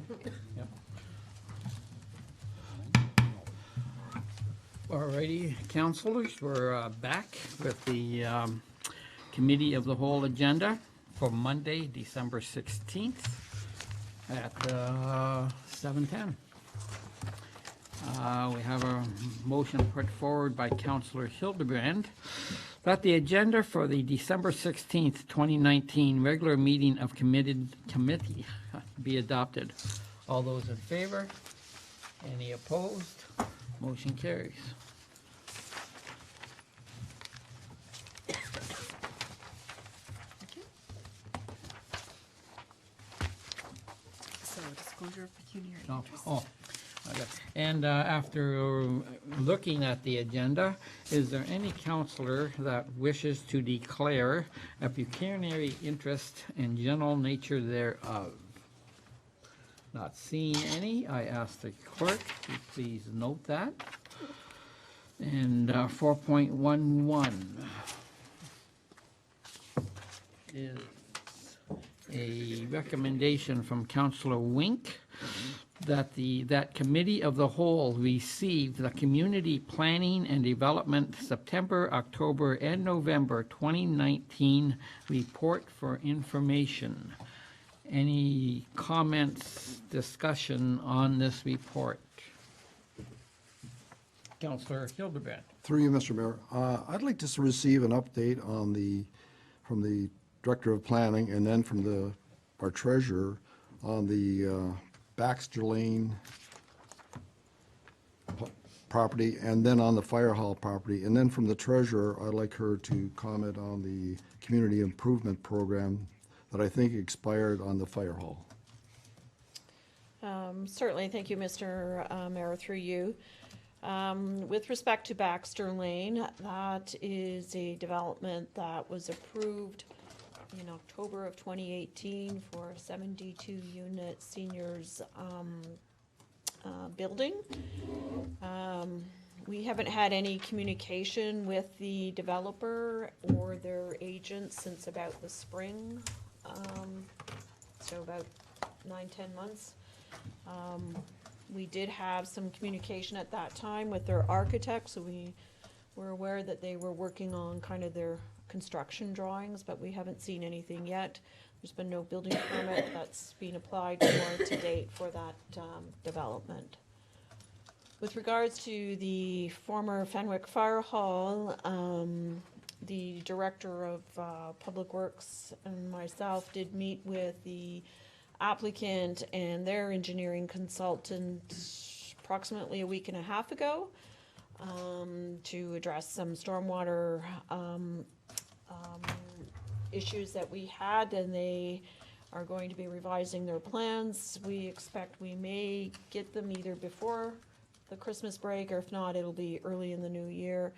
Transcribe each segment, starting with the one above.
Yep. Alrighty, councilors, we're back with the Committee of the Whole agenda for Monday, December 16th at 7:10. We have a motion put forward by Councillor Hildebrand that the agenda for the December 16th, 2019 regular meeting of committee be adopted. All those in favor? Any opposed? Motion carries. So disclosure of pecuniary No. interest. Oh, okay. And after looking at the agenda, is there any counselor that wishes to declare a pecuniary interest in general nature thereof? Not seeing any, I ask the clerk to please note that. And 4.11 is a recommendation from Councillor Wink that that Committee of the Whole received the Community Planning and Development September, October, and November 2019 report for information. Any comments, discussion on this report? Councillor Hildebrand. Through you, Mr. Mayor. I'd like to receive an update on from the Director of Planning and then from our treasurer on the Baxter Lane property and then on the Fire Hall property. And then from the treasurer, I'd like her to comment on the community improvement program that I think expired on the Fire Hall. Certainly, thank you, Mr. Mayor, through you. With respect to Baxter Lane, that is a development that was approved in October of 2018 for a 72-unit seniors building. We haven't had any communication with the developer or their agent since about the spring, so about 9-10 months. We did have some communication at that time with their architect, so we were aware that they were working on kind of their construction drawings, but we haven't seen anything yet. There's been no building permit that's been applied for to date for that development. With regards to the former Fenwick Fire Hall, the Director of Public Works and myself did meet with the applicant and their engineering consultant approximately a week and a half ago to address some stormwater issues that we had, and they are going to be revising their plans. We expect we may get them either before the Christmas break, or if not, it'll be early in the new year.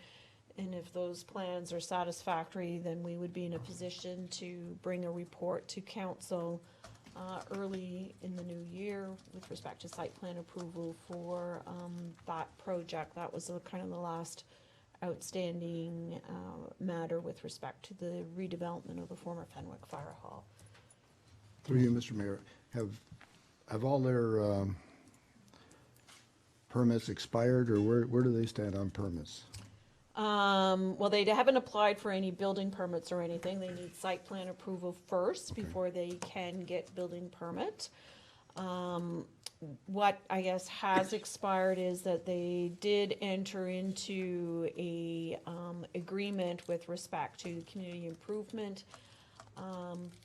And if those plans are satisfactory, then we would be in a position to bring a report to council early in the new year with respect to site plan approval for that project. That was kind of the last outstanding matter with respect to the redevelopment of the former Fenwick Fire Hall. Through you, Mr. Mayor, have all their permits expired, or where do they stand on permits? Well, they haven't applied for any building permits or anything. They need site plan approval first before they can get building permit. What I guess has expired is that they did enter into a agreement with respect to community improvement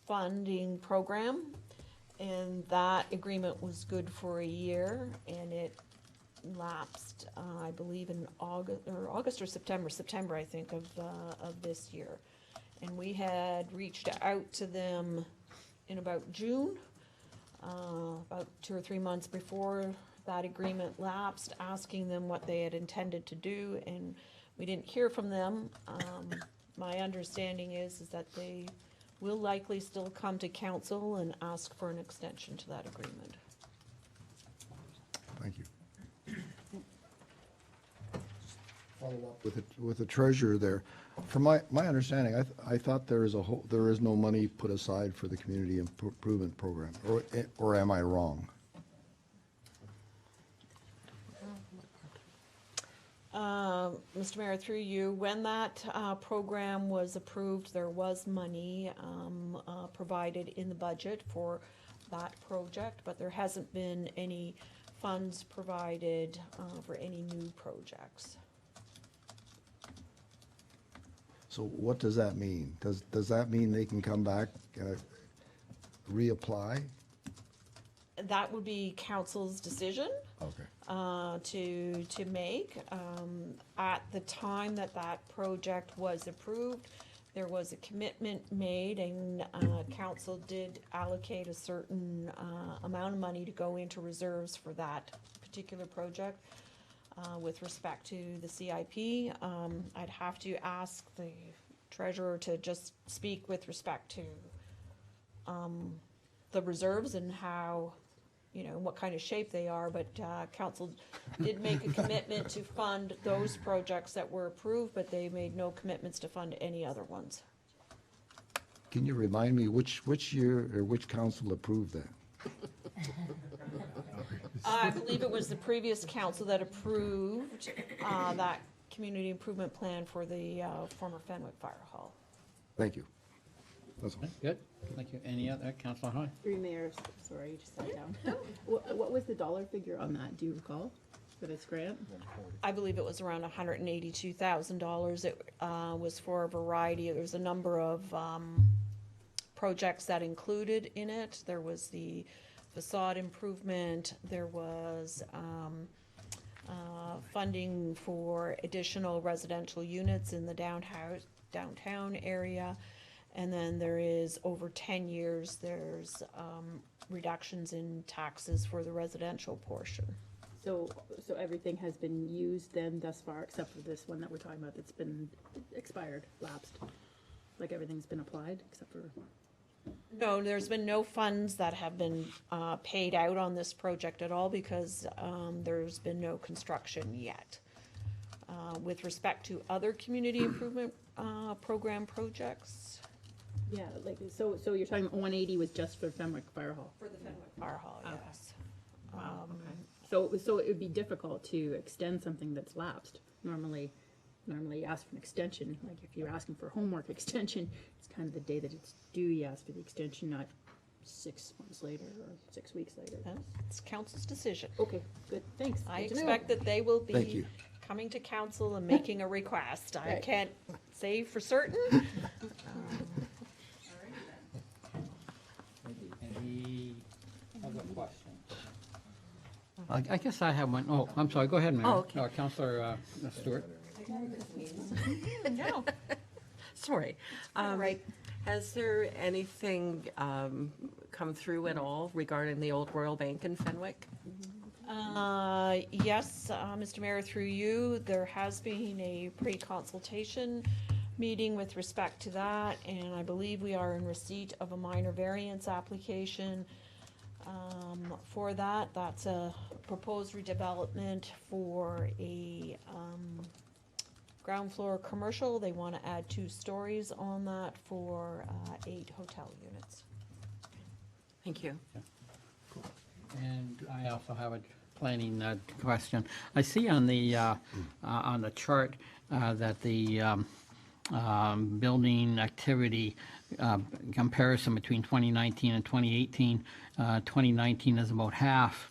funding program, and that agreement was good for a year, and it lapsed, I believe, in August or September, I think, of this year. And we had reached out to them in about June, about 2 or 3 months before that agreement lapsed, asking them what they had intended to do, and we didn't hear from them. My understanding is that they will likely still come to council and ask for an extension to that agreement. Thank you. Follow up with the treasurer there. From my understanding, I thought there is no money put aside for the community improvement program, or am I wrong? Mr. Mayor, through you, when that program was approved, there was money provided in the budget for that project, but there hasn't been any funds provided for any new projects. So what does that mean? Does that mean they can come back, reapply? That would be council's decision Okay. to make. At the time that that project was approved, there was a commitment made, and council did allocate a certain amount of money to go into reserves for that particular project. With respect to the CIP, I'd have to ask the treasurer to just speak with respect to the reserves and how, what kind of shape they are, but council did make a commitment to fund those projects that were approved, but they made no commitments to fund any other ones. Can you remind me which year or which council approved that? I believe it was the previous council that approved that community improvement plan for the former Fenwick Fire Hall. Thank you. That's all. Good, thank you. Any other, Councillor Hoy? Through Mayor, sorry, you just sat down. What was the dollar figure on that, do you recall, for this grant? I believe it was around $182,000. It was for a variety, there was a number of projects that included in it. There was the facade improvement, there was funding for additional residential units in the downtown area, and then there is, over 10 years, there's reductions in taxes for the residential portion. So everything has been used then thus far, except for this one that we're talking about that's been expired, lapsed? Like everything's been applied, except for... No, there's been no funds that have been paid out on this project at all because there's been no construction yet. With respect to other community improvement program projects. Yeah, like, so you're talking 180 was just for Fenwick Fire Hall? For the Fenwick Fire Hall, yes. So it would be difficult to extend something that's lapsed. Normally you ask for an extension, like if you're asking for homework extension, it's kind of the day that it's due, you ask for the extension, not 6 months later or 6 weeks later. It's council's decision. Okay, good, thanks. I Good to know. expect that they will Thank be you. coming to council and making a request. I Right. can't say for certain. Any other questions? I guess I have one. Oh, I'm sorry, go ahead, Mary. Oh, okay. Councillor Stewart. No. Sorry. Right. Has there anything come through at all regarding the old Royal Bank in Fenwick? Yes, Mr. Mayor, through you, there has been a pre-consultation meeting with respect to that, and I believe we are in receipt of a minor variance application for that. That's a proposed redevelopment for a ground floor commercial. They want to add 2 stories on that for 8 hotel units. Thank you. And I also have a planning question. I see on the chart that the building activity comparison between 2019 and 2018, 2019 is about half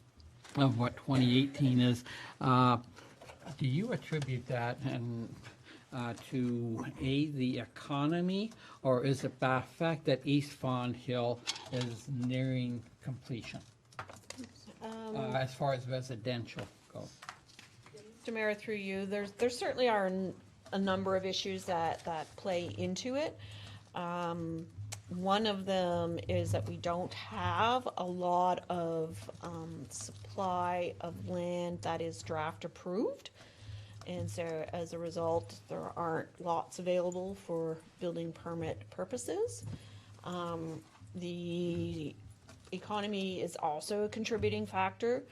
of what 2018 is. Do you attribute that to the economy, or is it the fact that East Fawn Hill is nearing completion as far as residential goes? Mr. Mayor, through you, there certainly are a number of issues that play into it. One of them is that we don't have a lot of supply of land that is draft approved. And so as a result, there aren't lots available for building permit purposes. The economy is also a contributing factor.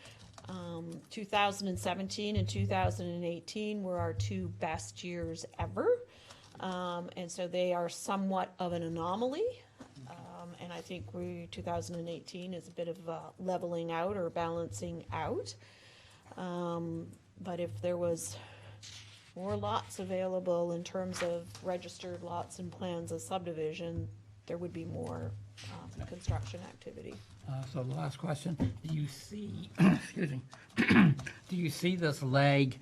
2017 and 2018 were our 2 best years ever. And so they are somewhat of an anomaly. And I think 2018 is a bit of a leveling out or balancing out. But if there was more lots available in terms of registered lots and plans of subdivision, there would be more construction activity. So the last question, do you see, excuse me, do you see this lag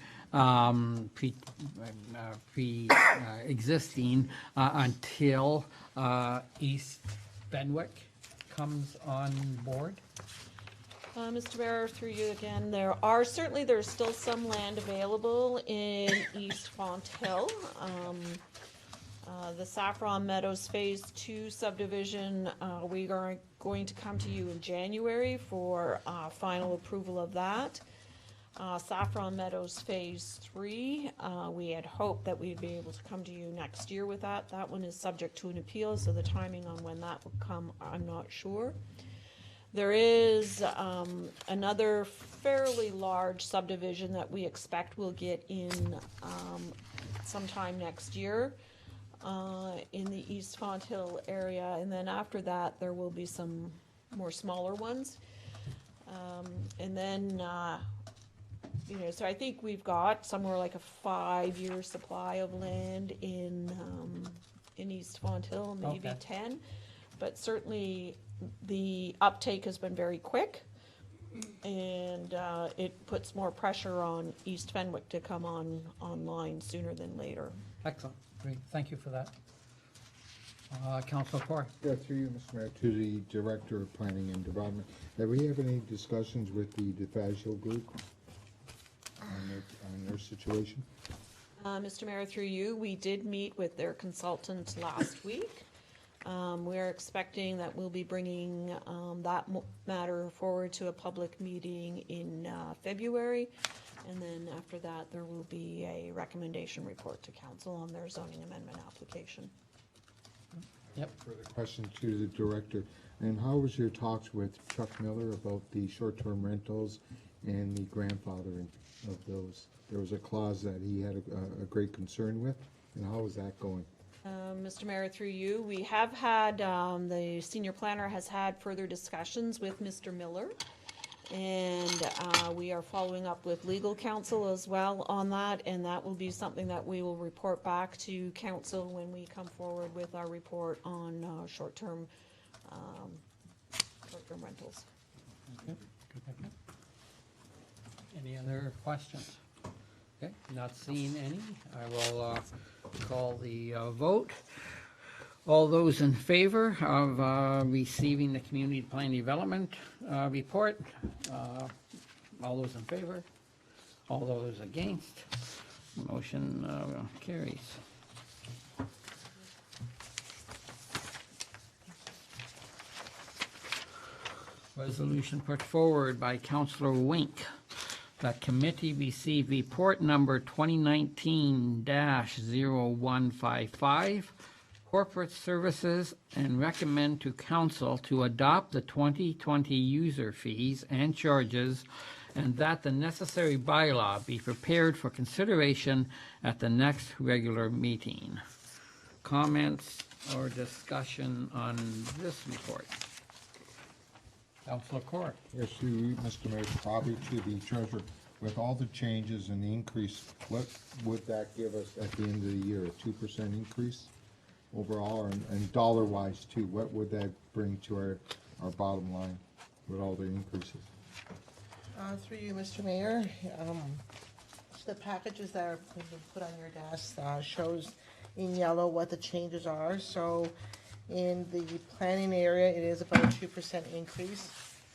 existing until East Fenwick comes on board? Mr. Mayor, through you again, there's still some land available in East Fonthill. The Saffron Meadows Phase 2 subdivision, we are going to come to you in January for final approval of that. Saffron Meadows Phase 3, we had hoped that we'd be able to come to you next year with that. That one is subject to an appeal, so the timing on when that will come, I'm not sure. There is another fairly large subdivision that we expect we'll get in sometime next year in the East Fonthill area, and then after that there will be some more smaller ones. And then, so I think we've got somewhere like a 5-year supply of land in East Fonthill, maybe Okay. 10, but certainly the uptake has been very quick, and it puts more pressure on East Fenwick to come online sooner than later. Excellent, great, thank you for that. Councilor Court? Yeah, through you, Mr. Mayor, to the Director of Planning and Development. Have we had any discussions with the DeFazio Group on their situation? Mr. Mayor, through you, we did meet with their consultant last week. We're expecting that we'll be bringing that matter forward to a public meeting in February. And then after that, there will be a recommendation report to council on their zoning amendment application. Yep. Further question to the Director. And how was your talks with Chuck Miller about the short-term rentals and the grandfathering of those? There was a clause that he had a great concern with, and how is that going? Mr. Mayor, through you, we have had, the senior planner has had further discussions with Mr. Miller, and we are following up with legal counsel as well on that, and that will be something that we will report back to council when we come forward with our report on short-term rentals. Any other questions? Okay, not seeing any, I will call the vote. All those in favor of receiving the Community Plan Development report? All those in favor? All those against? Motion carries. Resolution put forward by Councillor Wink. That committee received report number 2019-0155, corporate services, and recommend to council to adopt the 2020 user fees and charges, and that the necessary bylaw be prepared for consideration at the next regular meeting. Comments or discussion on this report? Councilor Court. Yes, to you, Mr. Mayor, probably to the Treasurer. With all the changes and the increase, what would that give us at the end of the year? A 2% increase overall, and dollar-wise too? What would that bring to our bottom line with all the increases? Through you, Mr. Mayor, the packages that are put on your desk shows in yellow what the changes are. So in the planning area, it is about a 2% increase.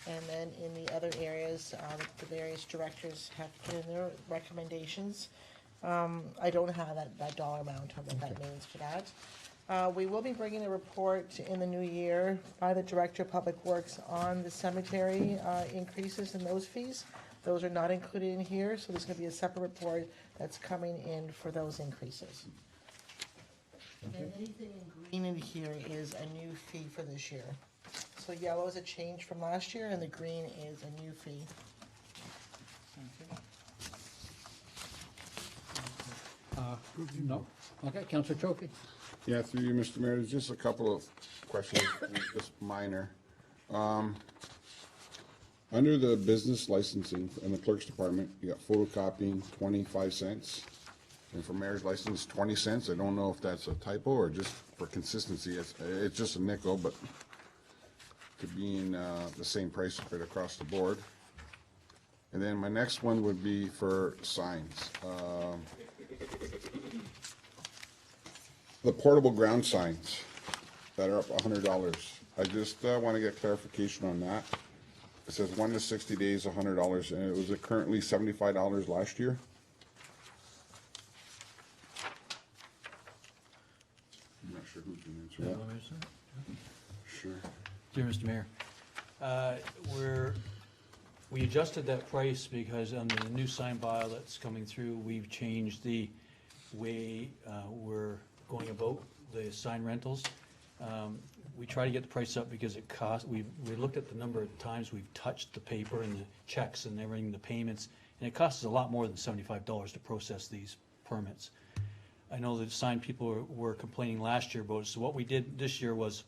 And then in the other areas, the various directors have put in their recommendations. I don't have that dollar amount of what that means for that. We will be bringing a report in the new year by the Director of Public Works on the cemetery increases in those fees. Those are not included in here, so there's going to be a separate report that's coming in for those increases. And anything in green in here is a new fee for this year. So yellow is a change from last year, and the green is a new fee. No? Okay, Councilor Trophy. Yeah, through you, Mr. Mayor, there's just a couple of questions, just minor. Under the business licensing in the clerk's department, you got photocopying, 25 cents. And for mayor's license, 20 cents. I don't know if that's a typo or just for consistency. It's just a nickel, but could be in the same price right across the board. And then my next one would be for signs. The portable ground signs that are up $100. I just want to get clarification on that. It says 1 to 60 days, $100, and it was currently $75 last year. I'm not sure who can answer that. Sure. Dear Mr. Mayor, we adjusted that price because under the new sign bylaw that's coming through, we've changed the way we're going about the sign rentals. We try to get the price up because it costs, we looked at the number of times we've touched the paper and the checks and everything, the payments, and it costs us a lot more than $75 to process these permits. I know that sign people were complaining last year about it, so what we did this year was,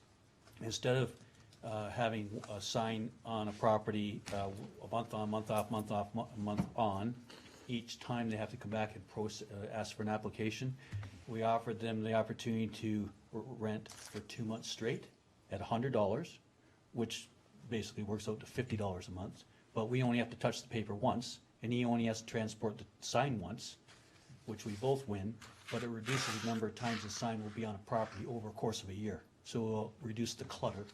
instead of having a sign on a property a month on, month off, month off, month on, each time they have to come back and ask for an application, we offered them the opportunity to rent for 2 months straight at $100, which basically works out to $50 a month. But we only have to touch the paper once, and he only has to transport the sign once, which we both win, but it reduces the number of times the sign will be on a property over a course of a year. So we'll reduce the clutter,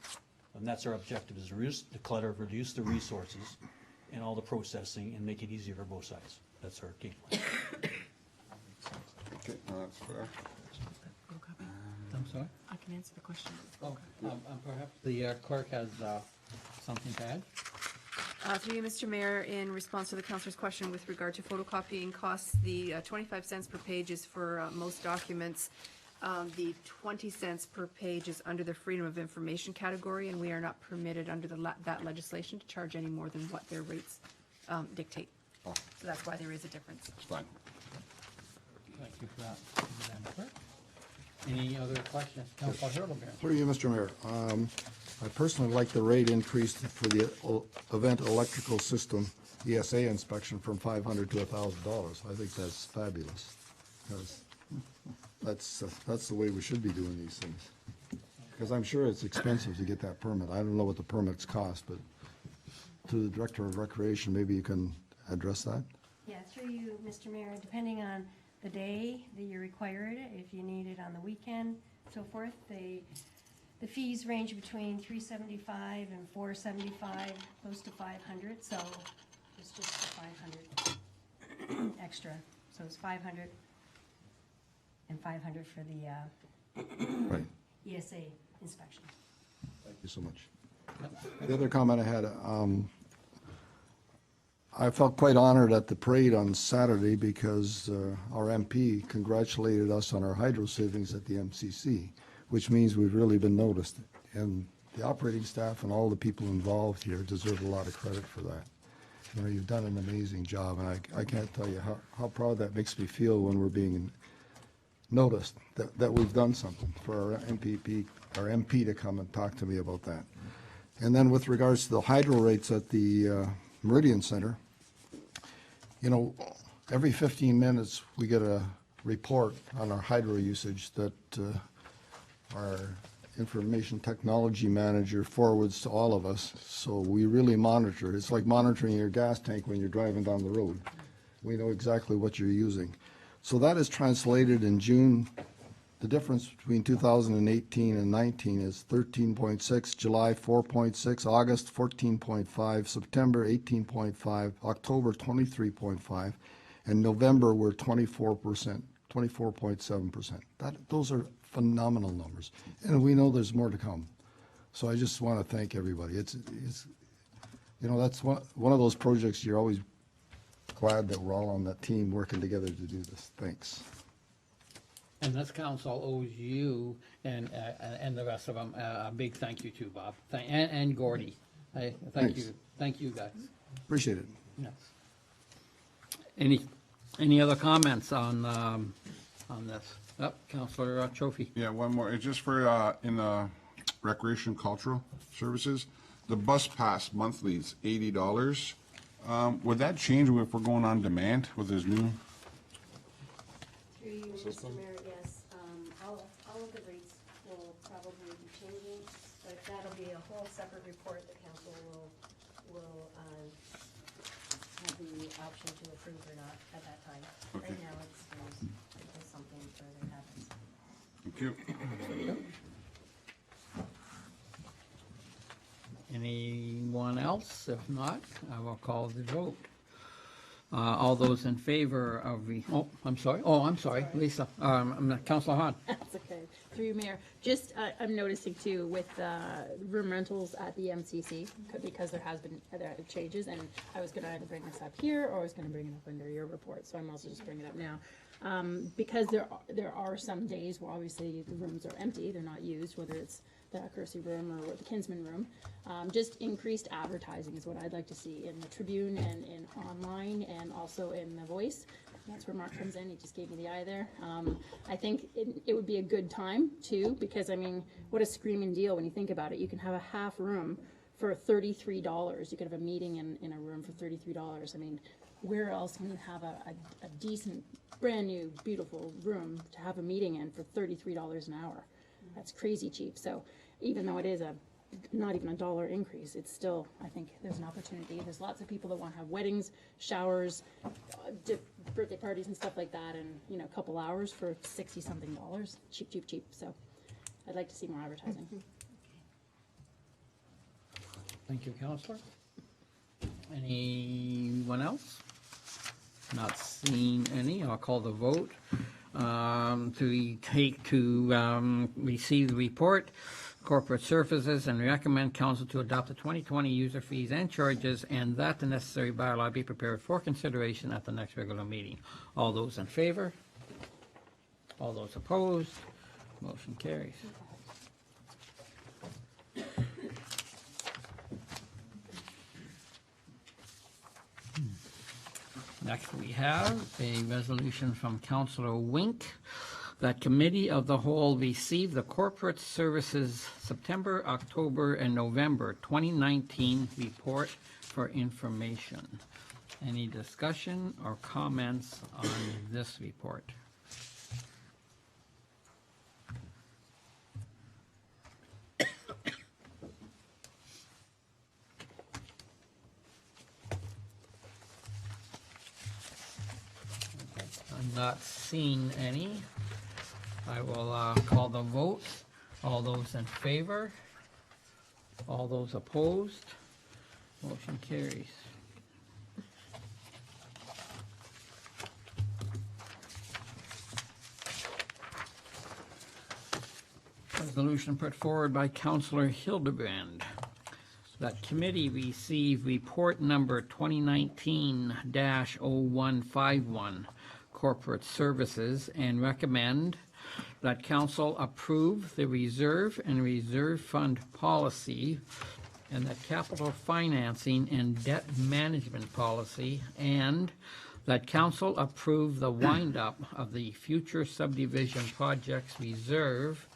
and that's our objective, is reduce the clutter, reduce the resources and all the processing, and make it easier for both sides. That's our game plan. Okay, that's fair. I'm sorry? I can answer the question. Oh, perhaps the clerk has something to add? Through you, Mr. Mayor, in response to the councillor's question with regard to photocopying costs, the 25 cents per page is for most documents. The 20 cents per page is under the Freedom of Information category, and we are not permitted under that legislation to charge any more than what their rates dictate. Oh. So that's why there is a difference. It's fine. Thank you for that, Madam Clerk. Any other questions? Councilor Hurlbert. Through you, Mr. Mayor. I personally like the rate increase for the event electrical system ESA inspection from $500 to $1,000. I think that's fabulous, because that's the way we should be doing these things. Because I'm sure it's expensive to get that permit. I don't know what the permits cost, but to the Director of Recreation, maybe you can address that? Yeah, through you, Mr. Mayor, depending on the day that you require it, if you need it on the weekend, so forth, the fees range between $375 and $475, close to $500, so it's just the $500 extra. So it's $500 and $500 for the Right. ESA inspection. Thank you so much. The other comment I had, I felt quite honored at the parade on Saturday because our MP congratulated us on our hydro savings at the MCC, which means we've really been noticed. And the operating staff and all the people involved here deserve a lot of credit for that. You know, you've done an amazing job, and I can't tell you how proud that makes me feel when we're being noticed, that we've done something for our MP to come and talk to me about that. And then with regards to the hydro rates at the Meridian Center, you know, every 15 minutes we get a report on our hydro usage that our information technology manager forwards to all of us. So we really monitor. It's like monitoring your gas tank when you're driving down the road. We know exactly what you're using. So that is translated in June. The difference between 2018 and 19 is 13.6, July 4.6, August 14.5, September 18.5, October 23.5, and November we're 24%, 24.7%. Those are phenomenal numbers, and we know there's more to come. So I just want to thank everybody. It's you know, that's one of those projects you're always glad that we're all on that team working together to do this. Thanks. And this council owes you and the rest of them a big thank you too, Bob, and Gordy. Thank Thanks. you guys. Appreciate it. Yes. Any other comments on this? Oh, Councilor Trophy. Yeah, one more. It's just for in the recreation cultural services. The bus pass monthly is $80. Would that change if we're going on demand with this new? you, Mr. system? Mayor, yes, all of the rates will probably be changing, but that'll be a whole separate report that council will have the option to approve or not at that time. Okay. Right now, it's until something further happens. Thank you. Anyone else? If not, I will call the vote. All those in favor of the, I'm sorry, Lisa, Councilor Hahn. That's okay. Through you, Mayor. Just, I'm noticing too with room rentals at the MCC, because there has been changes, and I was gonna either bring this up here, or I was gonna bring it up under your report, so I'm also just bringing it up now. Because there are some days where obviously the rooms are empty, they're not used, whether it's the accuracy room or the Kinsman room. Just increased advertising is what I'd like to see in the Tribune and in online and also in the Voice. That's where Mark comes in. He just gave me the eye there. I think it would be a good time too, because I mean, what a screaming deal when you think about it. You can have a half room for $33. You could have a meeting in a room for $33. I mean, where else can you have a decent, brand new, beautiful room to have a meeting in for $33 an hour? That's crazy cheap. So even though it is not even $1 increase, it's still, I think there's an opportunity. There's lots of people that want to have weddings, showers, birthday parties and stuff like that, and you know, a couple hours for $60-something. Cheap, cheap, cheap. So I'd like to see more advertising. Thank you, Councilor. Anyone else? Not seeing any. I'll call the vote to receive the report, corporate services, and recommend council to adopt the 2020 user fees and charges, and that the necessary bylaw be prepared for consideration at the next regular meeting. All those in favor? All those opposed? Motion carries. Next, we have a resolution from Councillor Wink that Committee of the Whole receive the Corporate Services September, October, and November 2019 report for information. Any discussion or comments on this report? I'm not seeing any. I will call the vote. All those in favor? All those opposed? Motion carries. Resolution put forward by Councillor Hildebrand that committee receive report number 2019-0151, Corporate Services, and recommend that council approve the reserve and reserve fund policy and the capital financing and debt management policy, and that council approve the wind-up of the future subdivision projects reserve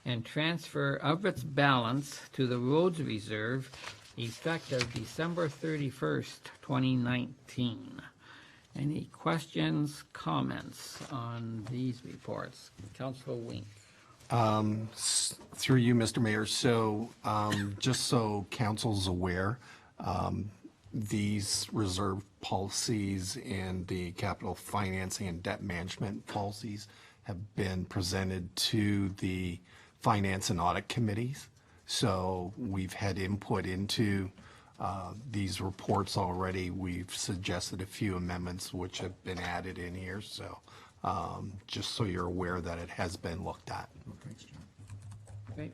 and transfer of its balance to the roads reserve effective December 31st, 2019. Any questions, comments on these reports? Councilor Wink. Through you, Mr. Mayor, so just so council's aware, these reserve policies and the capital financing and debt management policies have been presented to the Finance and Audit Committees. So we've had input into these reports already. We've suggested a few amendments which have been added in here. So just so you're aware that it has been looked at. Thanks, John. Okay.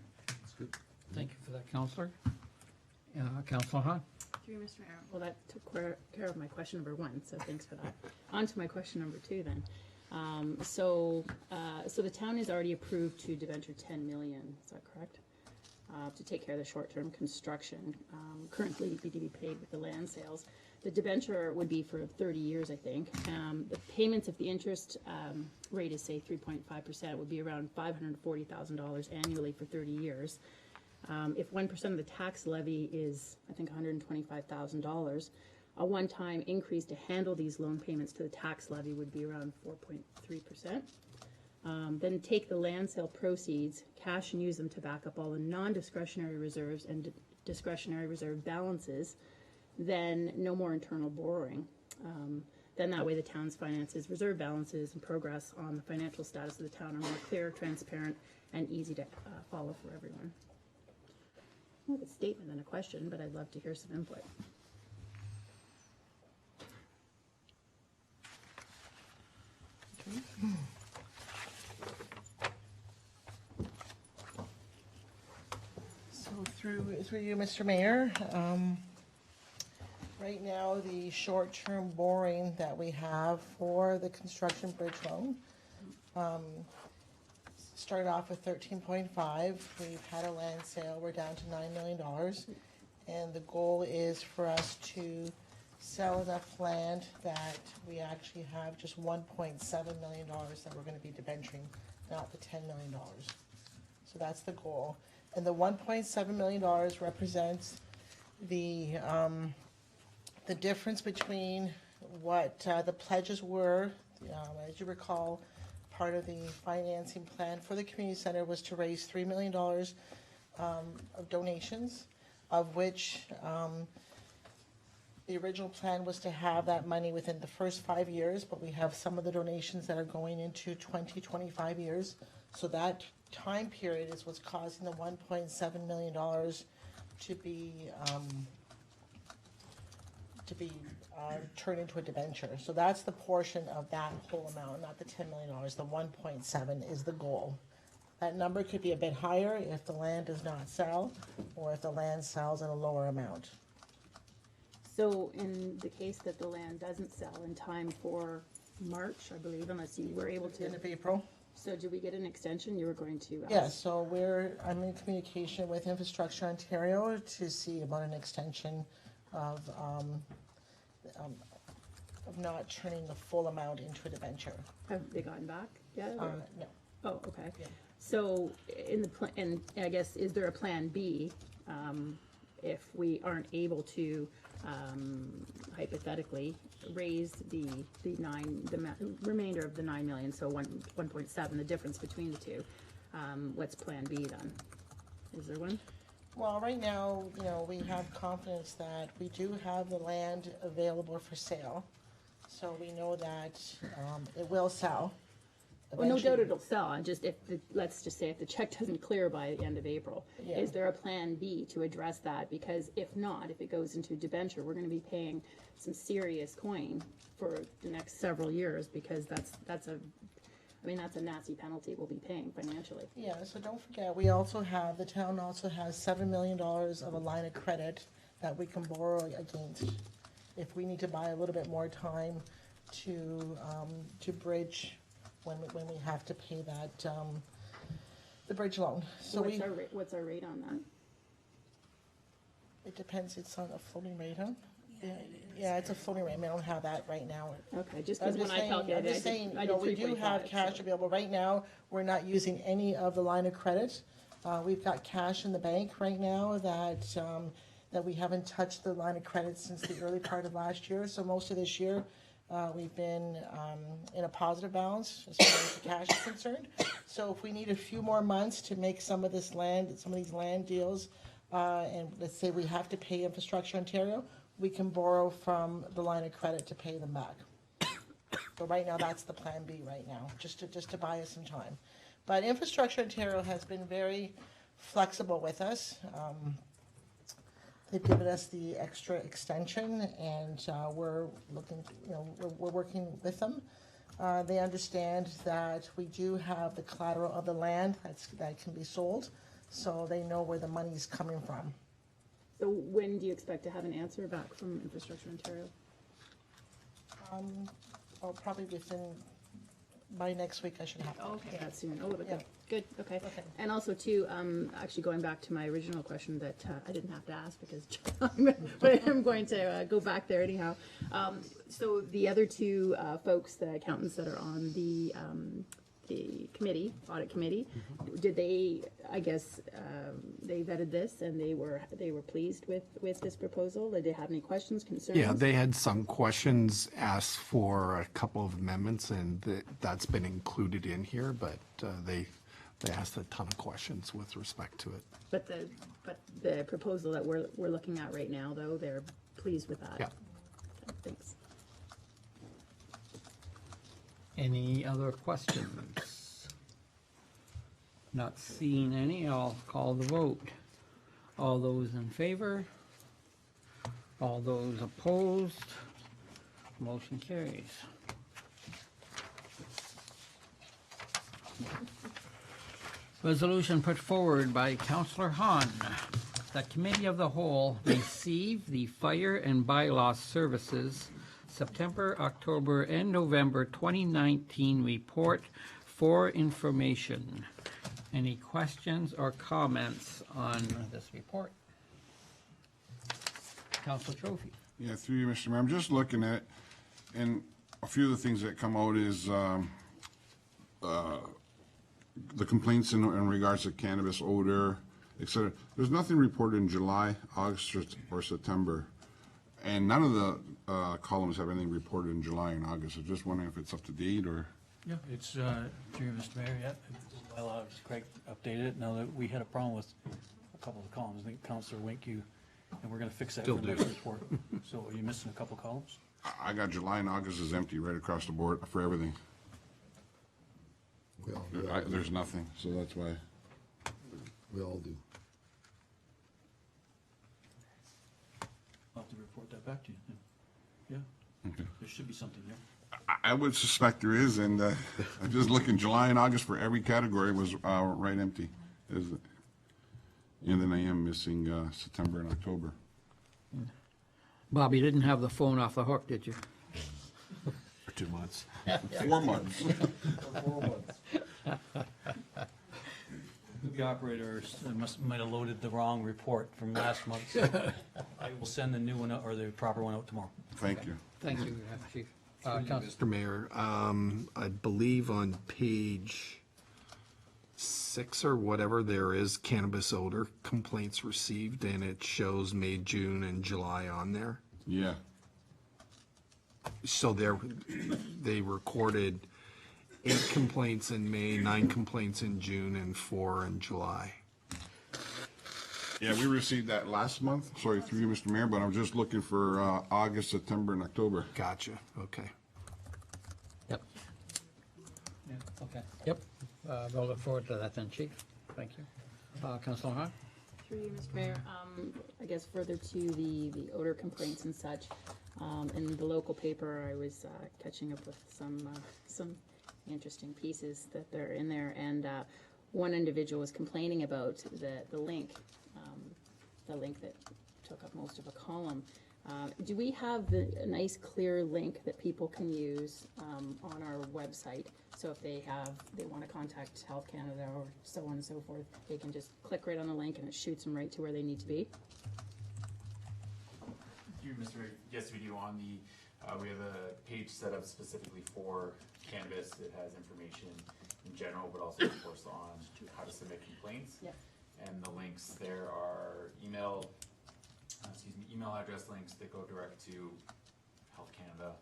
Thank you for that, Councillor. Councillor Hahn. Through you, Mr. Mayor. Well, that took care of my question number one, so thanks for that. On to my question number two then. So the town is already approved to debenture 10 million, is that correct? To take care of the short-term construction, currently be to be paid with the land sales. The debenture would be for 30 years, I think. The payments, if the interest rate is, say, 3.5%, would be around $540,000 annually for 30 years. If 1% of the tax levy is, I think, $125,000, a one-time increase to handle these loan payments to the tax levy would be around 4.3%. then take the land sale proceeds, cash and use them to back up all the non-discretionary reserves and discretionary reserve balances, then no more internal borrowing. Then that way the town's finances, reserve balances, and progress on the financial status of the town are more clear, transparent, and easy to follow for everyone. More of a statement than a question, but I'd love to hear some input. So through you, Mr. Mayor, right now, the short-term borrowing that we have for the construction bridge loan started off with 13.5. We've had a land sale, we're down to $9 million. And the goal is for us to sell enough land that we actually have just $1.7 million that we're gonna be debenturing, not the $10 million. So that's the goal. And the $1.7 million represents the difference between what the pledges were. As you recall, part of the financing plan for the community center was to raise $3 million of donations, of which the original plan was to have that money within the first 5 years, but we have some of the donations that are going into 25 years. So that time period is what's causing the $1.7 million to be turned into a debenture. So that's the portion of that whole amount, not the $10 million. The 1.7 is the goal. That number could be a bit higher if the land does not sell, or if the land sells at a lower amount. So in the case that the land doesn't sell in time for March, I believe, unless you were able to. End of April. So did we get an extension? You were going to ask? Yes, so I'm in communication with Infrastructure Ontario to see about an extension of not turning the full amount into a debenture. Have they gotten back yet? or- No. Oh, okay. Yeah. So in the, and I guess, is there a plan B, if we aren't able to, hypothetically, raise the remainder of the 9 million, so 1.7, the difference between the two? What's plan B then? Is there one? Well, right now, we have confidence that we do have the land available for sale. So we know that it will sell. Well, no doubt eventually. it'll sell, and just let's just say if the check doesn't clear by the end of April, Yeah. is there a plan B to address that? Because if not, if it goes into debenture, we're gonna be paying some serious coin for the next several years, because that's a nasty penalty we'll be paying financially. Yeah, so don't forget, the town also has $7 million of a line of credit that we can borrow against if we need to buy a little bit more time to bridge when we have to pay that, the bridge loan. So What's our rate on that? it depends, it's on a floating rate, huh? Yeah, it's a floating rate, I don't have that right now. Okay, just I'm because when just I saying, calculated, I did we do have 3.5, cash so- available. Right now, we're not using any of the line of credit. We've got cash in the bank right now that we haven't touched the line of credit since the early part of last year. So most of this year, we've been in a positive balance as far as the cash is concerned. So if we need a few more months to make some of these land deals, and let's say we have to pay Infrastructure Ontario, we can borrow from the line of credit to pay them back. So right now, that's the plan B right now, just to buy us some time. But Infrastructure Ontario has been very flexible with us. They've given us the extra extension, and we're working with them. They understand that we do have the collateral of the land that can be sold, so they know where the money's coming from. So when do you expect to have an answer back from Infrastructure Ontario? Probably by next week I should have. Okay, that's soon. Oh, Yeah. good, okay. Okay. And also too, actually going back to my original question that I didn't have to ask because, but I'm going to go back there anyhow. So the other two folks, the accountants that are on the the committee, audit committee. Did they, I guess, they vetted this and they were pleased with this proposal? Did they have any questions, concerns? Yeah, they had some questions, asked for a couple of amendments, and that's been included in here, but they asked a ton of questions with respect to it. But the proposal that we're looking at right now, though, they're pleased with that? Yeah. Okay, thanks. Any other questions? Not seeing any, I'll call the vote. All those in favor? All those opposed? Motion carries. Resolution put forward by Councillor Hahn. The Committee of the Whole receive the Fire and Bylaw Services September, October, and November 2019 report for information. Any questions or comments on this report? Councillor Trophy. Yeah, through you, Mr. Mayor, I'm just looking at, and a few of the things that come out is the complaints in regards to cannabis odor, et cetera. There's nothing reported in July, August, or September. And none of the columns have anything reported in July and August. I'm just wondering if it's up to date or, Yeah, it's, through you, Mr. Mayor, yeah, well, Craig updated it, now that we had a problem with a couple of the columns, I think Councillor Wink, and we're gonna fix that for the next report. So are you missing a couple columns? I got July and August is empty right across the board for everything. There's nothing, so that's why. We all do. I'll have to report that back to you. Yeah, Okay. there should be something there. I would suspect there is, and I'm just looking, July and August for every category was right empty. And then I am missing September and October. Bob, you didn't have the phone off the hook, did you? For 2 months. 4 months. The operator might have loaded the wrong report from last month, so I will send the new one out, or the proper one out tomorrow. Thank you. Thank you, Chief. Mr. Mayor, I believe on page 6 or whatever, there is cannabis odor complaints received, and it shows May, June, and July on there. Yeah. So they recorded 8 complaints in May, 9 complaints in June, and 4 in July. Yeah, we received that last month, sorry, through you, Mr. Mayor, but I'm just looking for August, September, and October. Gotcha, okay. Yep. Yeah, okay. Yep. We'll look forward to that then, Chief. Thank you. Councillor Hahn? Through you, Mr. Mayor, I guess further to the odor complaints and such, in the local paper, I was catching up with some interesting pieces that they're in there, and one individual was complaining about the link that took up most of a column. Do we have a nice clear link that people can use on our website? So if they want to contact Health Canada or so on and so forth, they can just click right on the link and it shoots them right to where they need to be? Mr. Mayor, yes, we do. On the, we have a page set up specifically for cannabis. It has information in general, but also, of course, on how to submit complaints. Yep. And the links there are email address links that go direct to Health Canada,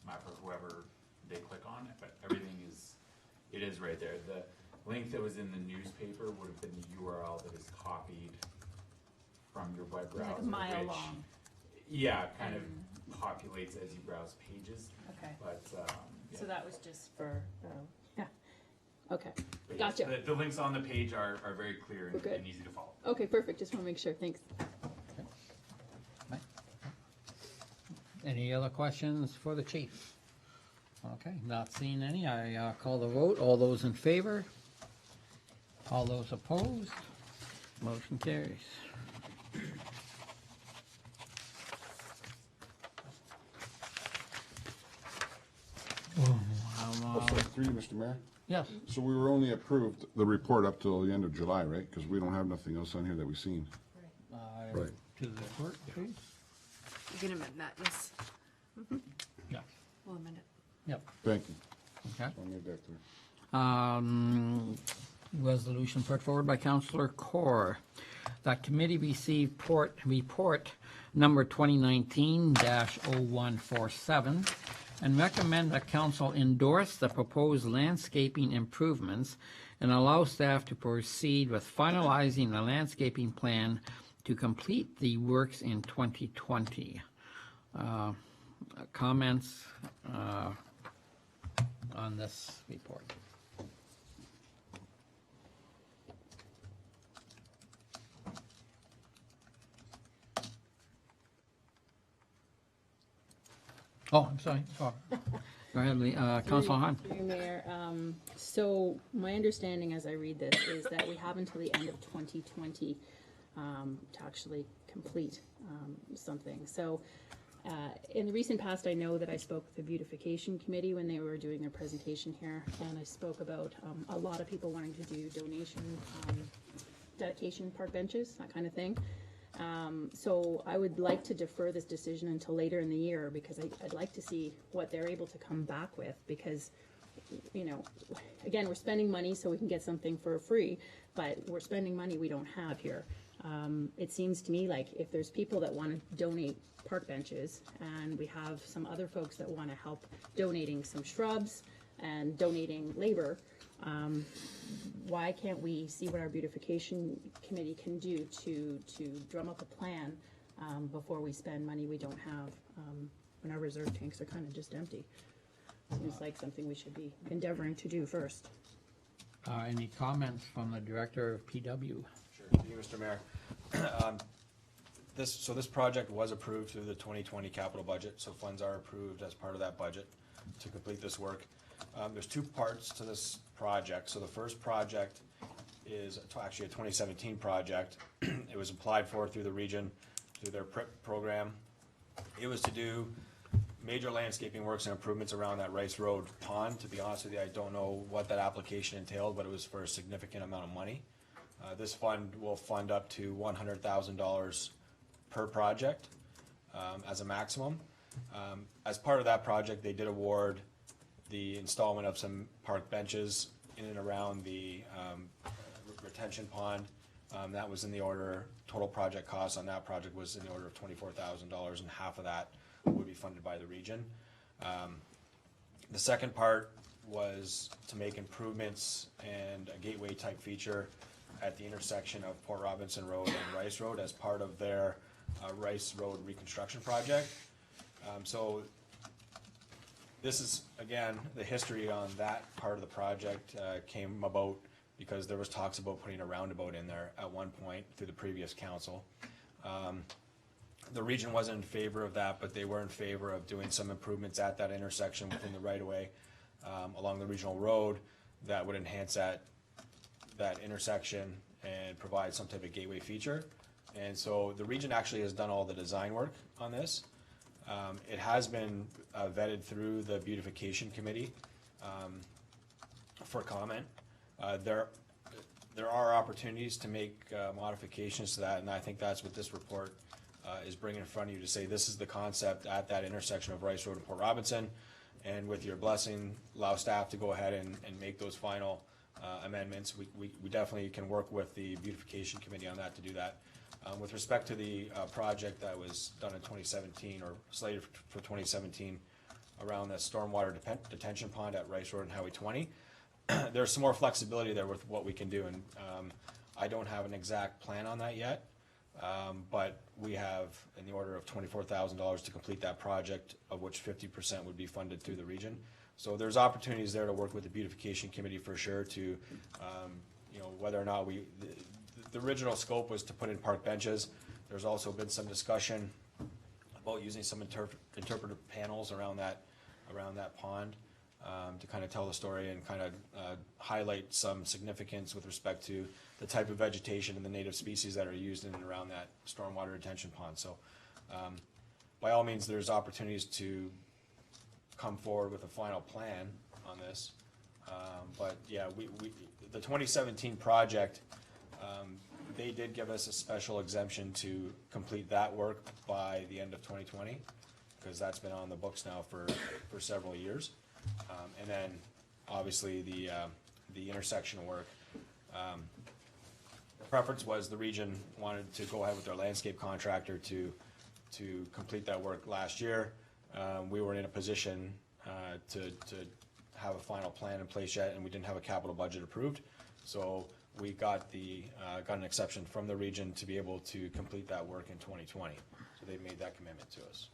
MAPRA, whoever they click on. But everything is right there. The link that was in the newspaper would have been the URL that is copied from your web browser. Like a mile which, long. Yeah, kind of populates as you browse pages. Okay. But, yeah. So that was just for, yeah, okay, But yes, gotcha. the links on the page are very clear We're good. and easy to follow. Okay, perfect, just want to make sure, thanks. Any other questions for the chief? Okay, not seeing any, I call the vote. All those in favor? All those opposed? Motion carries. Also, through you, Mr. Mayor. Yes, So we were only approved the report up till the end of July, right? Because we don't have nothing else on here that we've seen. Right. to the clerk, please. You can amend that, yes. Yeah, We'll amend it. yep, Thank you. okay. So I made that clear. Resolution put forward by Councillor Corr. That committee received report number 2019-0147 and recommend that council endorse the proposed landscaping improvements and allow staff to proceed with finalizing the landscaping plan to complete the works in 2020. Comments on this report? Oh, I'm sorry. Oh. Go ahead, Lee. Councilor Hahn. Through you, Mayor. So my understanding as I read this is that we have until the end of 2020 to actually complete something. So in the recent past, I know that I spoke with the Beautification Committee when they were doing their presentation here, and I spoke about a lot of people wanting to do donation, dedication park benches, that kind of thing. So I would like to defer this decision until later in the year because I'd like to see what they're able to come back with because, you know, again, we're spending money so we can get something for free, but we're spending money we don't have here. It seems to me like if there's people that want to donate park benches and we have some other folks that want to help donating some shrubs and donating labor, why can't we see what our beautification committee can do to drum up a plan before we spend money we don't have when our reserve tanks are kind of just empty? Seems like something we should be endeavoring to do first. Any comments from the Director of PW? Sure, thank you, Mr. Mayor. This project was approved through the 2020 capital budget, so funds are approved as part of that budget to complete this work. There's two parts to this project. So the first project is actually a 2017 project. It was applied for through the region, through their PRIP program. It was to do major landscaping works and improvements around that Rice Road pond. To be honest with you, I don't know what that application entailed, but it was for a significant amount of money. This fund will fund up to $100,000 per project as a maximum. As part of that project, they did award the installment of some park benches in and around the retention pond. That was in the order, total project cost on that project was in the order of $24,000, and half of that would be funded by the region. The second part was to make improvements and a gateway type feature at the intersection of Port Robinson Road and Rice Road as part of their Rice Road reconstruction project. So this is, again, the history on that part of the project came about because there was talks about putting a roundabout in there at one point through the previous council. The region wasn't in favor of that, but they were in favor of doing some improvements at that intersection within the right-of-way along the regional road that would enhance that intersection and provide some type of gateway feature. And so the region actually has done all the design work on this. It has been vetted through the beautification committee for comment. There are opportunities to make modifications to that, and I think that's what this report is bringing in front of you to say this is the concept at that intersection of Rice Road and Port Robinson, and with your blessing, allow staff to go ahead and make those final amendments. We definitely can work with the beautification committee on that to do that. With respect to the project that was done in 2017 or slated for 2017 around the stormwater detention pond at Rice Road and Highway 20, there's some more flexibility there with what we can do, and I don't have an exact plan on that yet, but we have in the order of $24,000 to complete that project, of which 50% would be funded through the region. So there's opportunities there to work with the beautification committee for sure to, you know, whether or not the original scope was to put in park benches. There's also been some discussion about using some interpretive panels around that pond to kind of tell the story and kind of highlight some significance with respect to the type of vegetation and the native species that are used in and around that stormwater retention pond. So by all means, there's opportunities to come forward with a final plan on this. But yeah, the 2017 project, they did give us a special exemption to complete that work by the end of 2020, because that's been on the books now for several years. And then obviously the intersection work. The preference was the region wanted to go ahead with their landscape contractor to complete that work last year. We weren't in a position to have a final plan in place yet, and we didn't have a capital budget approved. So we got an exception from the region to be able to complete that work in 2020. So they made that commitment to us.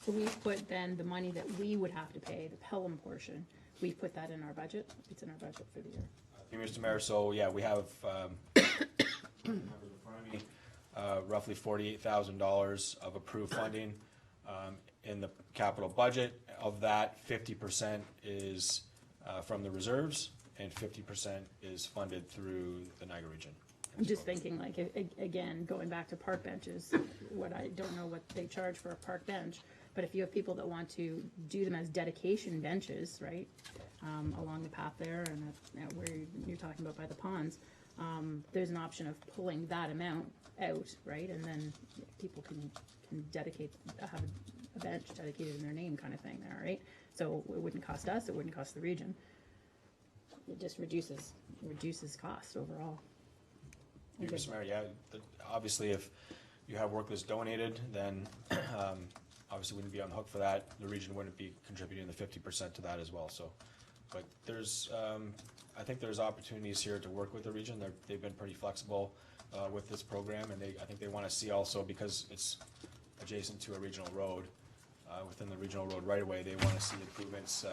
So we put then the money that we would have to pay, the Pelham portion, we put that in our budget? It's in our budget for the year. Mr. Mayor, so yeah, we have roughly $48,000 of approved funding in the capital budget. Of that, 50% is from the reserves, and 50% is funded through the Niagara region. I'm just thinking, like, again, going back to park benches, I don't know what they charge for a park bench, but if you have people that want to do them as dedication benches, right, along the path there and where you're talking about by the ponds, there's an option of pulling that amount out, right, and then people can dedicate, have a bench dedicated in their name kind of thing there, right? So it wouldn't cost us, it wouldn't cost the region. It just reduces cost overall. Mr. Mayor, yeah, obviously if you have work that's donated, then obviously wouldn't be on the hook for that. The region wouldn't be contributing the 50% to that as well. So, but there's, I think there's opportunities here to work with the region. They've been pretty flexible with this program, and I think they want to see also, because it's adjacent to a regional road, within the regional road right away, they want to see improvements.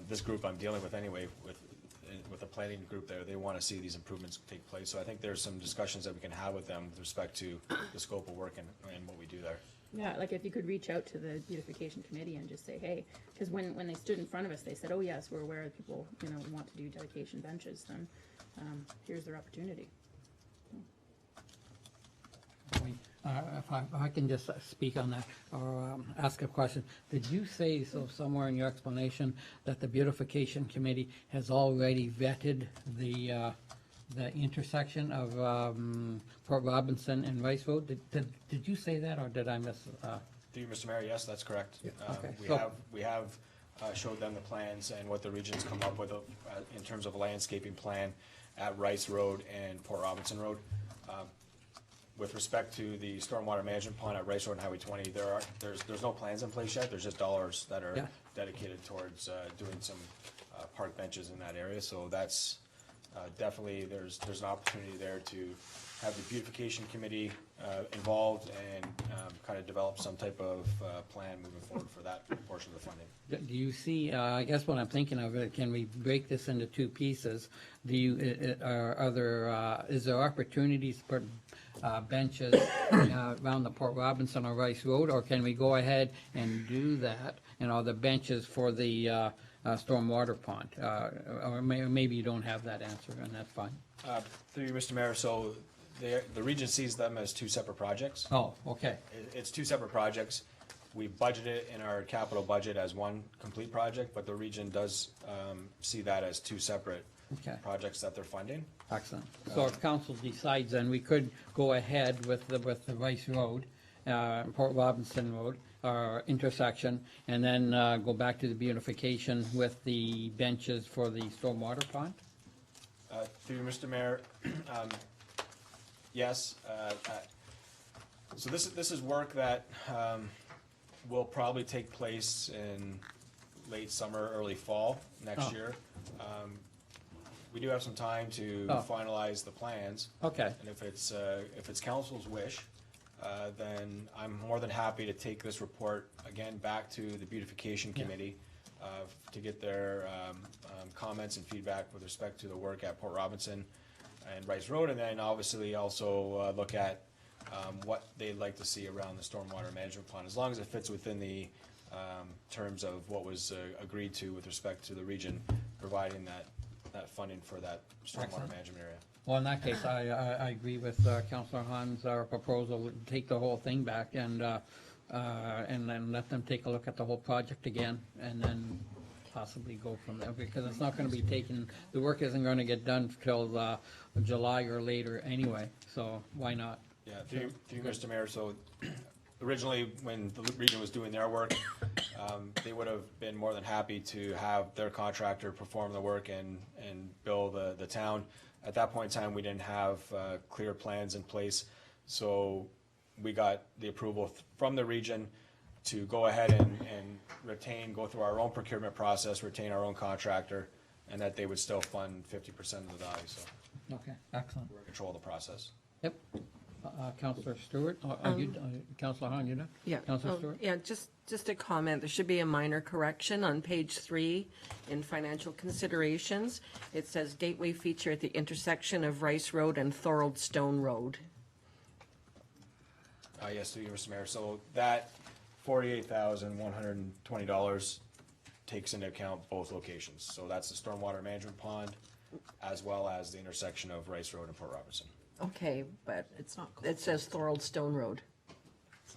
This group I'm dealing with anyway, with the planning group there, they want to see these improvements take place. So I think there's some discussions that we can have with them with respect to the scope of work and what we do there. Yeah, like if you could reach out to the beautification committee and just say, hey, because when they stood in front of us, they said, oh yes, we're aware that people, want to do dedication benches, then here's their opportunity. If I can just speak on that, or ask a question. Did you say so somewhere in your explanation that the beautification committee has already vetted the intersection of Port Robinson and Rice Road? Did you say that, or did I miss? Through you, Mr. Mayor, yes, that's correct. Okay. We have showed them the plans and what the region's come up with in terms of a landscaping plan at Rice Road and Port Robinson Road. With respect to the stormwater management pond at Rice Road and Highway 20, there's no plans in place yet. There's just dollars that are dedicated towards doing some park benches in that area. So that's definitely, there's an opportunity there to have the beautification committee involved and kind of develop some type of plan moving forward for that portion of the funding. Do you see, I guess what I'm thinking of, can we break this into two pieces? Is there opportunities to put benches around the Port Robinson or Rice Road, or can we go ahead and do that, the benches for the stormwater pond? Or maybe you don't have that answer, and that's fine. Through you, Mr. Mayor, so the region sees them as two separate projects. Oh, okay. It's two separate projects. We budgeted it in our capital budget as one complete project, but the region does see that as two separate projects that they're funding. Excellent. So if council decides, then we could go ahead with the Rice Road, Port Robinson Road, intersection, and then go back to the beautification with the benches for the stormwater pond? Through you, Mr. Mayor, yes. So this is work that will probably take place in late summer, early fall next year. We do have some time to finalize the plans. Okay. And if it's council's wish, then I'm more than happy to take this report again back to the beautification committee to get their comments and feedback with respect to the work at Port Robinson and Rice Road, and then obviously also look at what they'd like to see around the stormwater management plan, as long as it fits within the terms of what was agreed to with respect to the region providing that funding for that stormwater management area. Well, in that case, I agree with Councillor Han's proposal, take the whole thing back and then let them take a look at the whole project again, and then possibly go from there, because it's not going to be taken, the work isn't going to get done till July or later anyway, so why not? Yeah, through you, Mr. Mayor, so originally when the region was doing their work, They would have been more than happy to have their contractor perform the work and bill the town. At that point in time, we didn't have clear plans in place, so we got the approval from the region to go ahead and go through our own procurement process, retain our own contractor, and that they would still fund 50% of the value, so Okay, excellent. we're in control of the process. Yep. Counselor Stewart, Counselor Hahn, you know? Yeah. Counselor Stewart? Yeah, just a comment. There should be a minor correction on page 3 in financial considerations. It says gateway feature at the intersection of Rice Road and Thorold Stone Road. Yes, through you, Mr. Mayor. So that $48,120 takes into account both locations. So that's the stormwater management pond as well as the intersection of Rice Road and Port Robertson. Okay, but it says Thorold Stone Road. As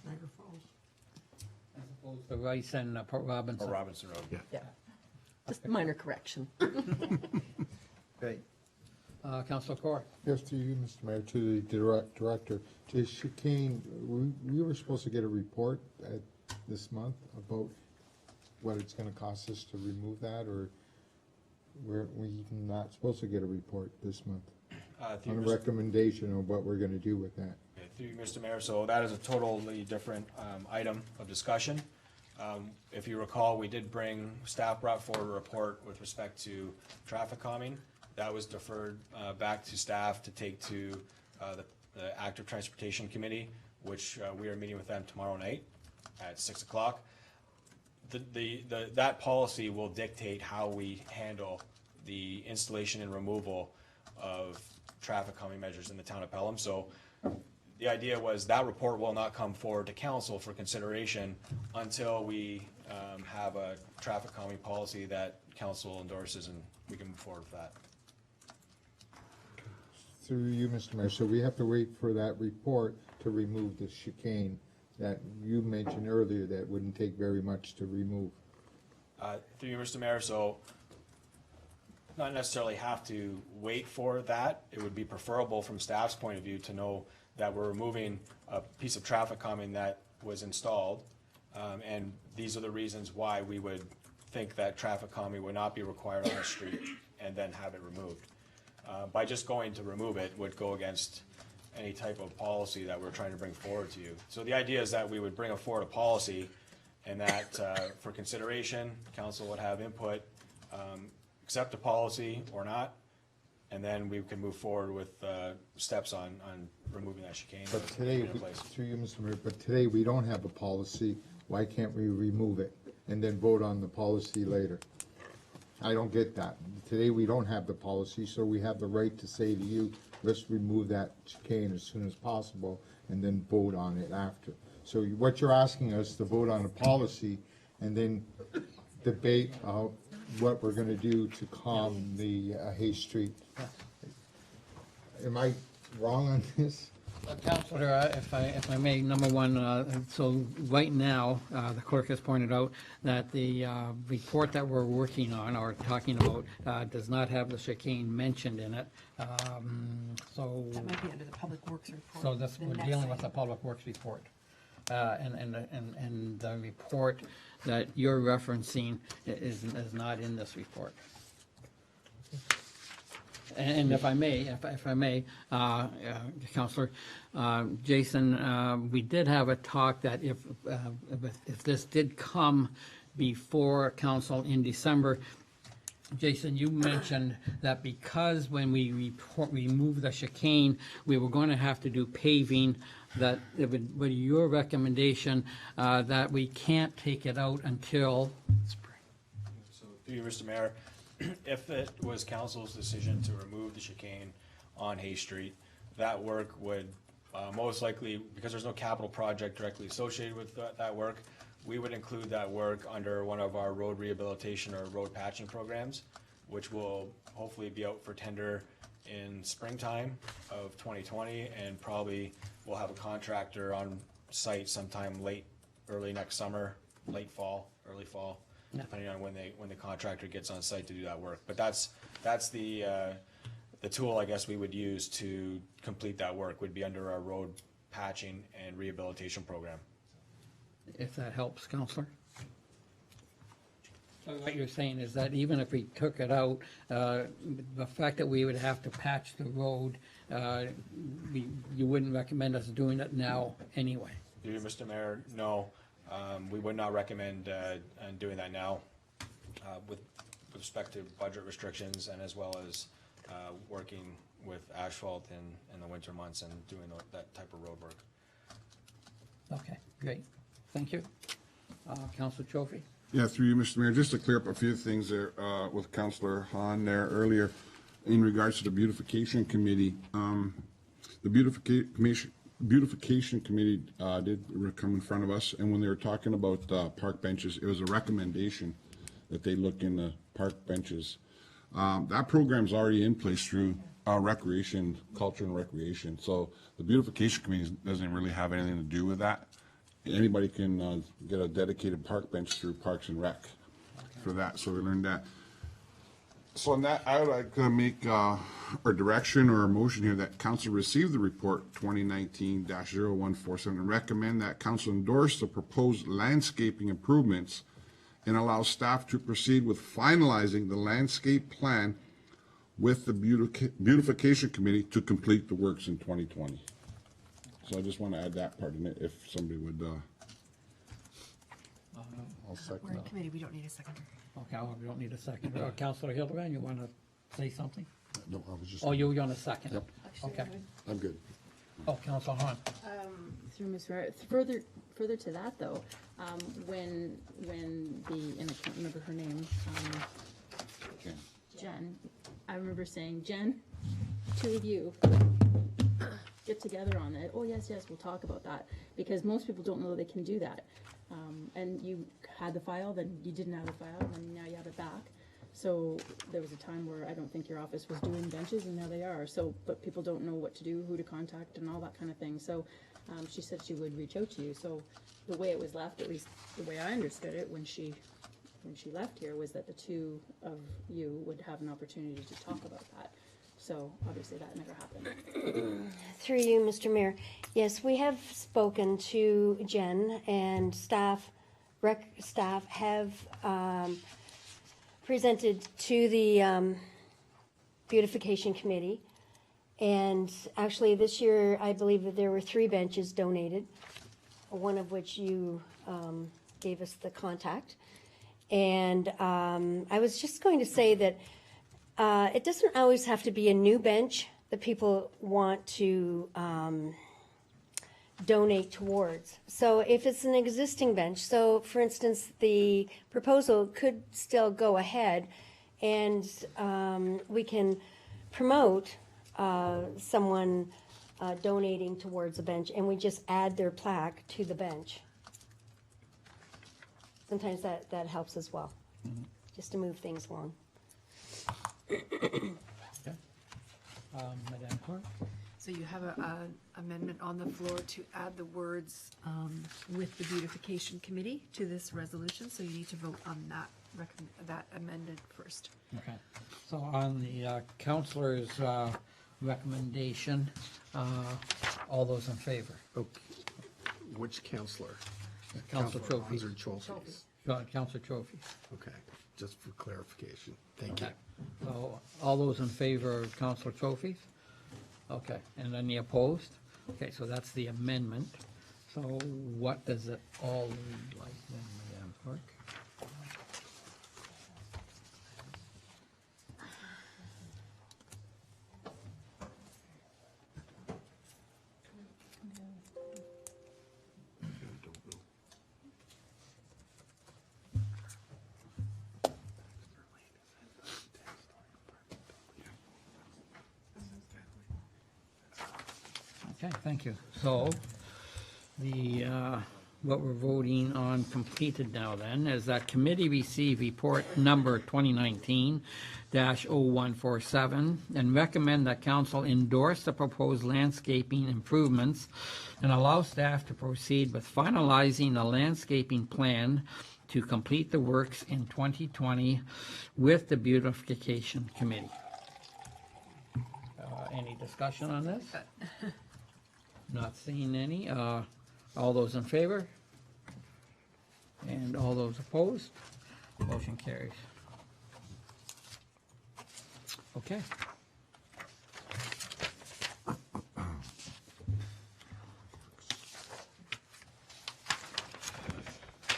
opposed to Rice and Port Robinson. Or Robinson Road. Yeah. Just a minor correction. Great. Counselor Core? Yes, to you, Mr. Mayor, to the director. To chicane, we were supposed to get a report this month about what it's gonna cost us to remove that, or we're not supposed to get a report this month? Through On a Mr. recommendation of what we're gonna do with that. Okay, through you, Mr. Mayor, so that is a totally different item of discussion. If you recall, staff brought forward a report with respect to traffic calming. That was deferred back to staff to take to the Active Transportation Committee, which we are meeting with them tomorrow night at 6 o'clock. That policy will dictate how we handle the installation and removal of traffic calming measures in the town of Pelham. So the idea was that report will not come forward to council for consideration until we have a traffic calming policy that council endorses, and we can move forward with that. Through you, Mr. Mayor, so we have to wait for that report to remove the chicane that you mentioned earlier that wouldn't take very much to remove. Through you, Mr. Mayor, so not necessarily have to wait for that. It would be preferable from staff's point of view to know that we're removing a piece of traffic calming that was installed. And these are the reasons why we would think that traffic calming would not be required on the street and then have it removed. By just going to remove it would go against any type of policy that we're trying to bring forward to you. So the idea is that we would bring forward a policy, and that for consideration, council would have input, accept the policy or not, and then we can move forward with steps on removing that chicane. But today, in place. through you, Mr. Mayor, but today we don't have a policy. Why can't we remove it and then vote on the policy later? I don't get that. Today, we don't have the policy, so we have the right to say to you, let's remove that chicane as soon as possible and then vote on it after. So what you're asking us to vote on a policy and then debate what we're gonna do to calm the Hay Street. Am I wrong on this? Counselor, if I may, number one, so right now, the clerk has pointed out that the report that we're working on or talking about does not have the chicane mentioned in it. So. That might be under the Public Works report. So this, the we're next dealing with the item. Public Works report. And the report that you're referencing is not in this report. And if I may, Counselor, Jason, we did have a talk that if this did come before council in December, Jason, you mentioned that because when we remove the chicane, we were going to have to do paving, that it would be your recommendation that we can't take it out until spring. So through you, Mr. Mayor, if it was council's decision to remove the chicane on Hay Street, that work would most likely, because there's no capital project directly associated with that work, we would include that work under one of our road rehabilitation or road patching programs, which will hopefully be out for tender in springtime of 2020, and probably we'll have a contractor on site sometime early next summer, late fall, early fall, depending on when the contractor gets on site to do that work. But that's the tool, I guess, we would use to complete that work would be under our road patching and rehabilitation program. If that helps, Counselor. So what you're saying is that even if we took it out, the fact that we would have to patch the road, you wouldn't recommend us doing it now anyway? Through you, Mr. Mayor, no, we would not recommend doing that now with respect to budget restrictions and as well as working with asphalt in the winter months and doing that type of road work. Okay, great. Thank you. Councilor Trophy? Yeah, through you, Mr. Mayor, just to clear up a few things there with Councilor Hahn there earlier in regards to the beautification committee. The beautification committee did come in front of us, and when they were talking about park benches, it was a recommendation that they look into park benches. That program's already in place through recreation, culture and recreation. So the beautification committee doesn't really have anything to do with that. Anybody can get a dedicated park bench through Parks and Rec for that, so we learned that. So on that, I would like to make a direction or a motion here that council receive the report 2019-0147 and recommend that council endorse the proposed landscaping improvements and allow staff to proceed with finalizing the landscape plan with the beautification committee to complete the works in 2020. So I just want to add that part in it, if somebody would, I'll second We're in that. committee, we don't need a seconder. Okay, we don't need a second. Councilor Hildebrand, you want to say something? No, I was just, Oh, you were going to second? Yep. Okay. I'm good. Oh, Councilor Hahn? Through Ms. Rare, further to that though, when the, and I can't remember her name, Okay. Jen, I remember saying, Jen, two of you, get together on it. Oh, yes, we'll talk about that. Because most people don't know they can do that. And you had the file, then you didn't have the file, and then now you have it back. So there was a time where I don't think your office was doing benches, and now they are. So, but people don't know what to do, who to contact, and all that kind of thing. So she said she would reach out to you. So the way it was left, at least the way I understood it when she left here, was that the two of you would have an opportunity to talk about that. So obviously that never happened. Through you, Mr. Mayor. Yes, we have spoken to Jen, and staff have presented to the beautification committee. And actually this year, I believe that there were 3 benches donated, one of which you gave us the contact. And I was just going to say that it doesn't always have to be a new bench that people want to donate towards. So if it's an existing bench, so for instance, the proposal could still go ahead, and we can promote someone donating towards a bench, and we just add their plaque to the bench. Sometimes that helps as well, just to move things along. Okay. Madame Clerk? So you have an amendment on the floor to add the words with the beautification committee to this resolution, so you need to vote on that amended first. Okay. So on the councilor's recommendation, all those in favor? Okay. Which counselor? Councilor Trophy. Hans or Trophies? Councilor Trophy. Okay, just for clarification. Thank you. Okay. So all those in favor of Councilor Trophies? Okay, and any opposed? Okay, so that's the amendment. So what does it all read like then, Madam Clerk? Okay, thank you. So, what we're voting on completed now then is that committee received report number 2019-0147 and recommend that council endorse the proposed landscaping improvements and allow staff to proceed with finalizing the landscaping plan to complete the works in 2020 with the beautification committee. Any discussion on this? Not seeing any. All those in favor? And all those opposed? Motion carries. Okay.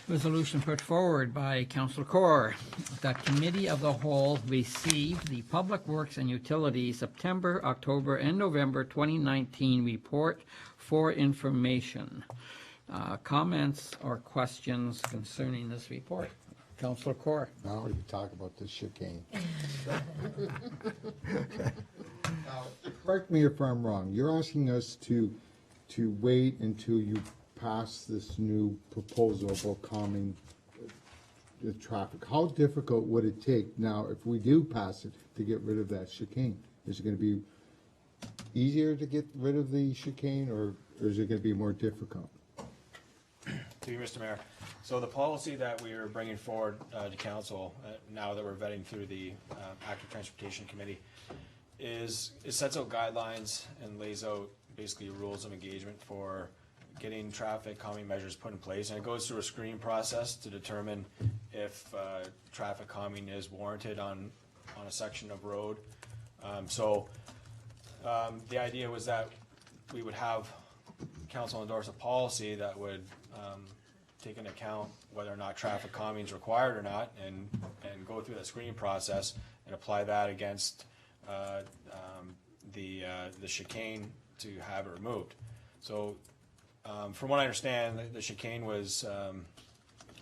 Resolution put forward by Councilor Corr that Committee of the Whole receive the Public Works and Utilities September, October, and November 2019 report for information. Comments or questions concerning this report? Councilor Corr. Now we can talk about the chicane. Now, correct me if I'm wrong, you're asking us to wait until you pass this new proposal about calming the traffic. How difficult would it take now, if we do pass it, to get rid of that chicane? Is it gonna be easier to get rid of the chicane, or is it gonna be more difficult? To you, Mr. Mayor. So the policy that we are bringing forward to council, now that we're vetting through the Active Transportation Committee, it sets out guidelines and lays out basically rules of engagement for getting traffic calming measures put in place. And it goes through a screening process to determine if traffic calming is warranted on a section of road. The idea was that we would have council endorse a policy that would take into account whether or not traffic calming is required or not, and go through that screening process and apply that against the chicane to have it removed. So from what I understand, the chicane was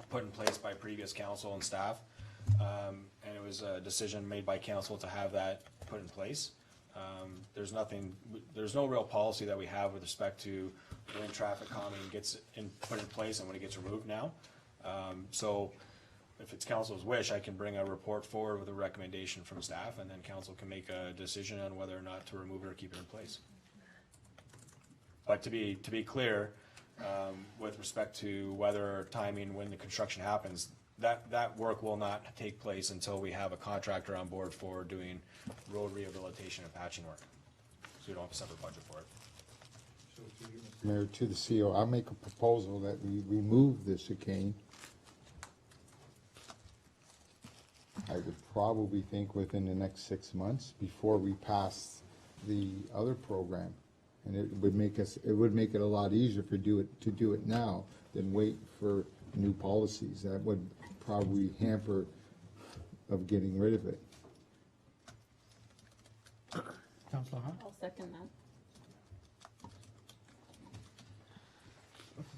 put in place by previous council and staff, and it was a decision made by council to have that put in place. There's no real policy that we have with respect to when traffic calming gets put in place and when it gets removed now. So if it's council's wish, I can bring a report forward with a recommendation from staff, and then council can make a decision on whether or not to remove it or keep it in place. But to be clear, with respect to whether timing when the construction happens, that work will not take place until we have a contractor on board for doing road rehabilitation and patching work. So we don't have a separate budget for it. Mayor, to the CEO, I'll make a proposal that we remove the chicane. I would probably think within the next 6 months before we pass the other program. And it would make it a lot easier to do it now than wait for new policies. That would probably hamper of getting rid of it. Councilor Hart? I'll second that.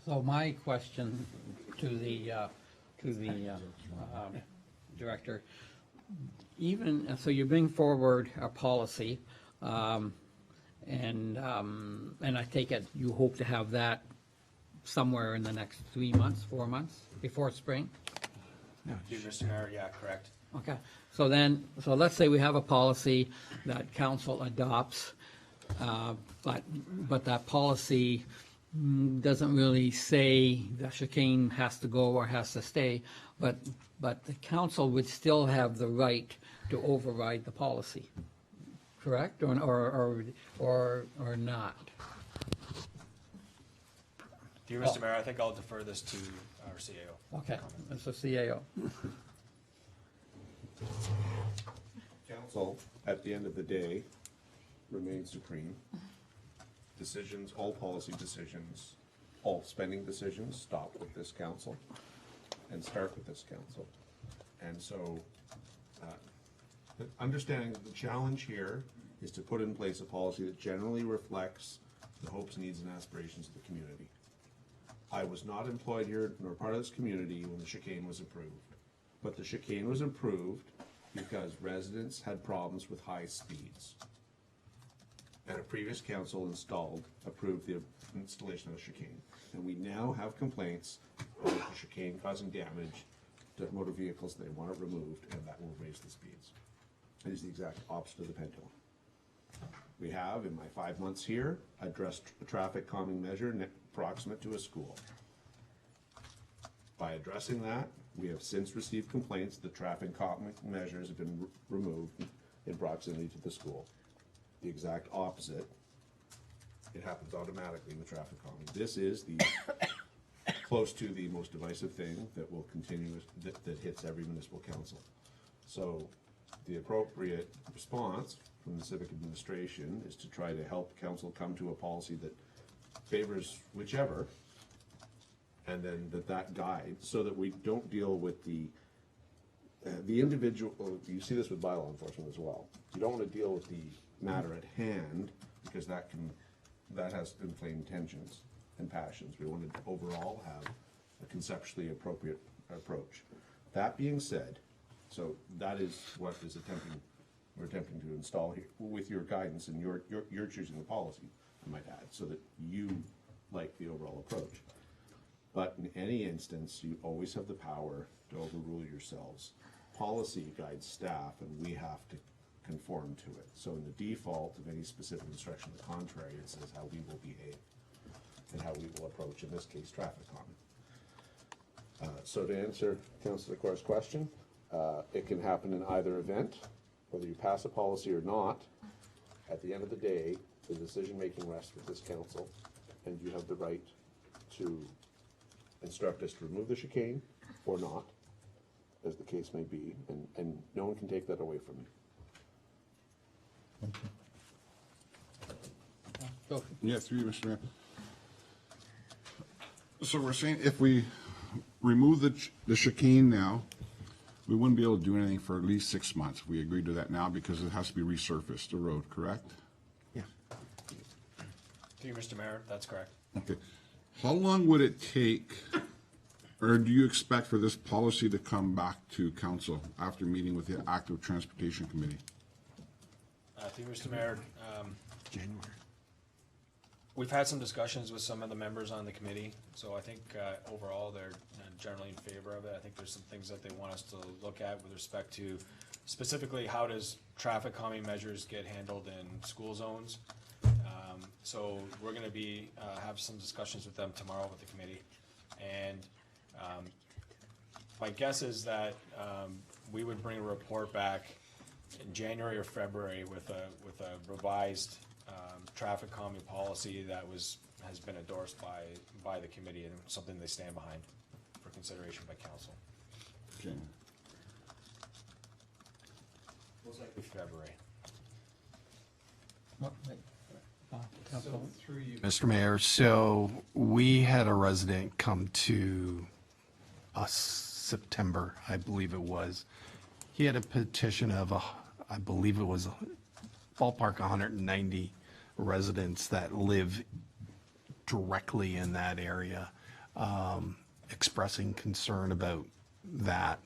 So my question to the director, so you bring forward a policy, and I take it you hope to have that somewhere in the next 3 months, 4 months, before spring? Dude, Mr. Mayor, yeah, correct. Okay, so let's say we have a policy that council adopts, but that policy doesn't really say the chicane has to go or has to stay, but the council would still have the right to override the policy, correct, or not? Dear Mr. Mayor, I think I'll defer this to our CAO. Okay, that's the CAO. Council, at the end of the day, remains supreme. Decisions, all policy decisions, all spending decisions stop with this council and start with this council. And so, understanding that the challenge here is to put in place a policy that generally reflects the hopes, needs, and aspirations of the community. I was not employed here nor part of this community when the chicane was approved. But the chicane was approved because residents had problems with high speeds. And a previous council approved the installation of the chicane. And we now have complaints about the chicane causing damage to motor vehicles they want it removed, and that will raise the speeds. It is the exact opposite of the pendulum. We have, in my 5 months here, addressed a traffic calming measure proximate to a school. By addressing that, we have since received complaints that traffic calming measures have been removed in proximity to the school. The exact opposite. It happens automatically with traffic calming. This is the close to the most divisive thing that will continue, that hits every municipal council. So the appropriate response from the civic administration is to try to help council come to a policy that favors whichever, and then that guides, so that we don't deal with the individual. You see this with bylaw enforcement as well. You don't want to deal with the matter at hand, because that has inflamed tensions and passions. We want to overall have a conceptually appropriate approach. That being said, so that is what we're attempting to install here with your guidance, and you're choosing the policy, I might add, so that you like the overall approach. But in any instance, you always have the power to overrule yourselves. Policy guides staff, and we have to conform to it. So in the default of any specific instruction to the contrary, it says how we will behave and how we will approach, in this case, traffic calming. So to answer Councillor Corr's question, it can happen in either event, whether you pass a policy or not. At the end of the day, the decision-making rests with this council, and you have the right to instruct us to remove the chicane or not, as the case may be, and no one can take that away from you. Yeah, through you, Mr. Mayor. So we're saying if we remove the chicane now, we wouldn't be able to do anything for at least 6 months. We agreed to that now because it has to be resurfaced, the road, correct? Yeah. To you, Mr. Mayor, that's correct. Okay. How long would it take, or do you expect for this policy to come back to council after meeting with the Active Transportation Committee? To you, Mr. Mayor, January. we've had some discussions with some of the members on the committee, so I think overall they're generally in favor of it. I think there's some things that they want us to look at with respect to specifically how does traffic calming measures get handled in school zones. So we're going to be have some discussions with them tomorrow with the committee, and my guess is that we would bring a report back in January or February with a revised traffic calming policy that has been endorsed by the committee and something they stand behind for consideration by council. Okay. Most likely February. Mr. Mayor, so we had a resident come to us September, I believe it was. He had a petition of, I believe it was ballpark 190 residents that live directly in that area, expressing concern about that.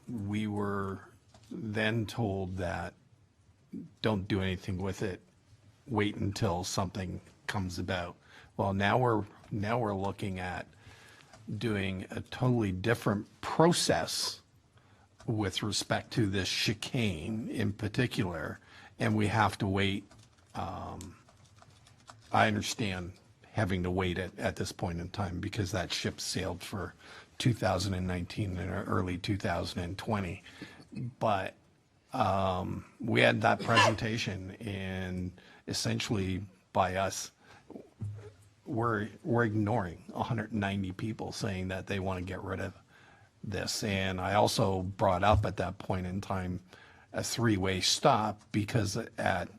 We were then told that don't do anything with it, wait until something comes about. Well, now we're looking at doing a totally different process with respect to this chicane in particular, and we have to wait. I understand having to wait at this point in time because that ship sailed for 2019 and early 2020. But we had that presentation, and essentially by us, we're ignoring 190 people saying that they want to get rid of this. And I also brought up at that point in time a three-way stop because at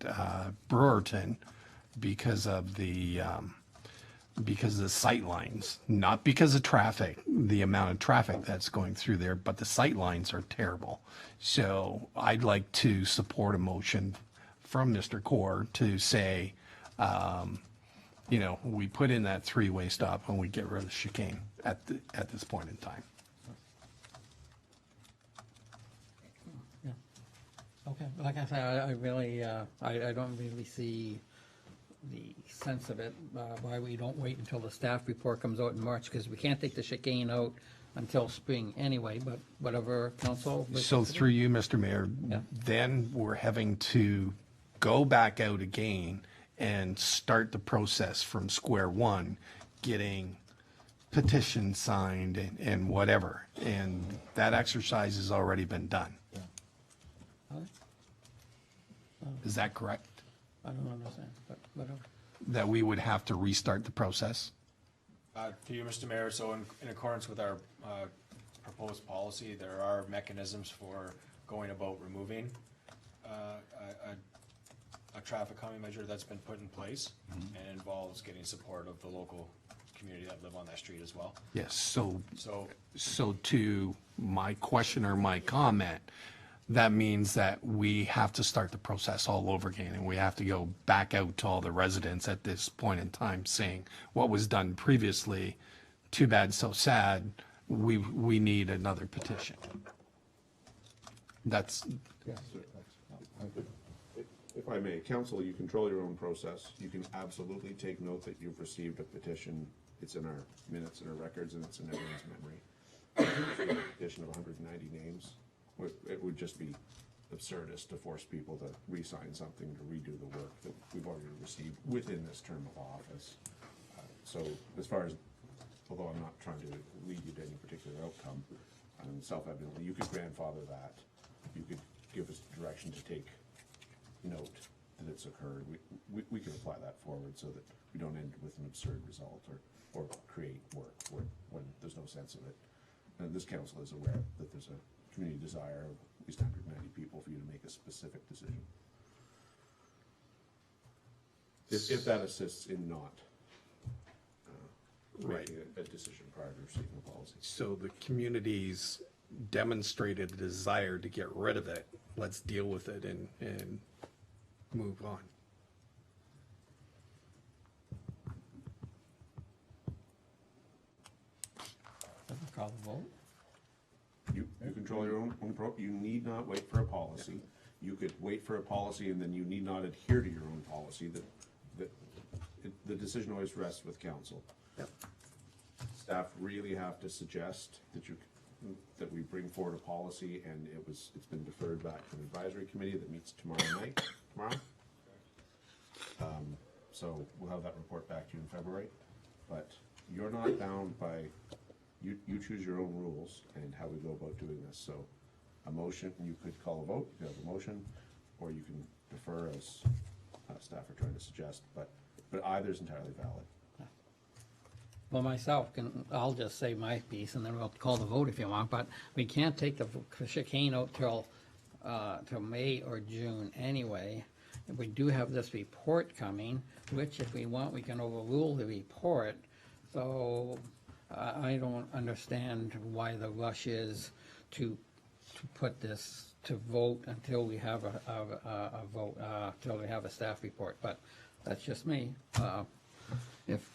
Brewerton, because of the sight lines, not because of traffic, the amount of traffic that's going through there, but the sight lines are terrible. So I'd like to support a motion from Mr. Corr to say, we put in that three-way stop and we get rid of the chicane at this point in time. Yeah. Okay, like I said, I really, I don't really see the sense of it, why we don't wait until the staff report comes out in March, because we can't take the chicane out until spring anyway, but whatever council. So through you, Mr. Mayor, Yeah. then we're having to go back out again and start the process from square one, getting petitions signed and whatever. And that exercise has already been done. Is that correct? I don't understand, but whatever. That we would have to restart the process? Through you, Mr. Mayor, so in accordance with our proposed policy, there are mechanisms for going about removing a traffic calming measure that's been put in place, and involves getting support of the local community that live on that street as well. Yes, so So, to my question or my comment, that means that we have to start the process all over again, and we have to go back out to all the residents at this point in time saying what was done previously, too bad, so sad, we need another petition. That's, If I may, council, you control your own process. You can absolutely take note that you've received a petition. It's in our minutes and our records, and it's in everyone's memory. A petition of 190 names. It would just be absurdist to force people to re-sign something, to redo the work that we've already received within this term of office. So as far as, although I'm not trying to lead you to any particular outcome, self-evidently, you could grandfather that. You could give us direction to take note that it's occurred. We can apply that forward so that we don't end with an absurd result or create work when there's no sense of it. And this council is aware that there's a community desire of at least 190 people for you to make a specific decision. If that assists in not making a decision prior to receiving the policy. so the community's demonstrated a desire to get rid of it. Let's deal with it and move on. Call the vote. You control your own you need not wait for a policy. You could wait for a policy and then you need not adhere to your own policy. The decision always rests with council. Yep. Staff really have to suggest that we bring forward a policy, and it's been deferred back to an advisory committee that meets tomorrow. So we'll have that report back to you in February, but you're not bound by, you choose your own rules and how we go about doing this. So a motion, you could call a vote, you have a motion, or you can defer as staff are trying to suggest, but either is entirely valid. Well, myself, I'll just say my piece, and then we'll call the vote if you want, but we can't take the chicane out till May or June anyway. We do have this report coming, which if we want, we can overrule the report. So I don't understand why the rush is to put this to vote until we have a vote, till we have a staff report, but that's just me. If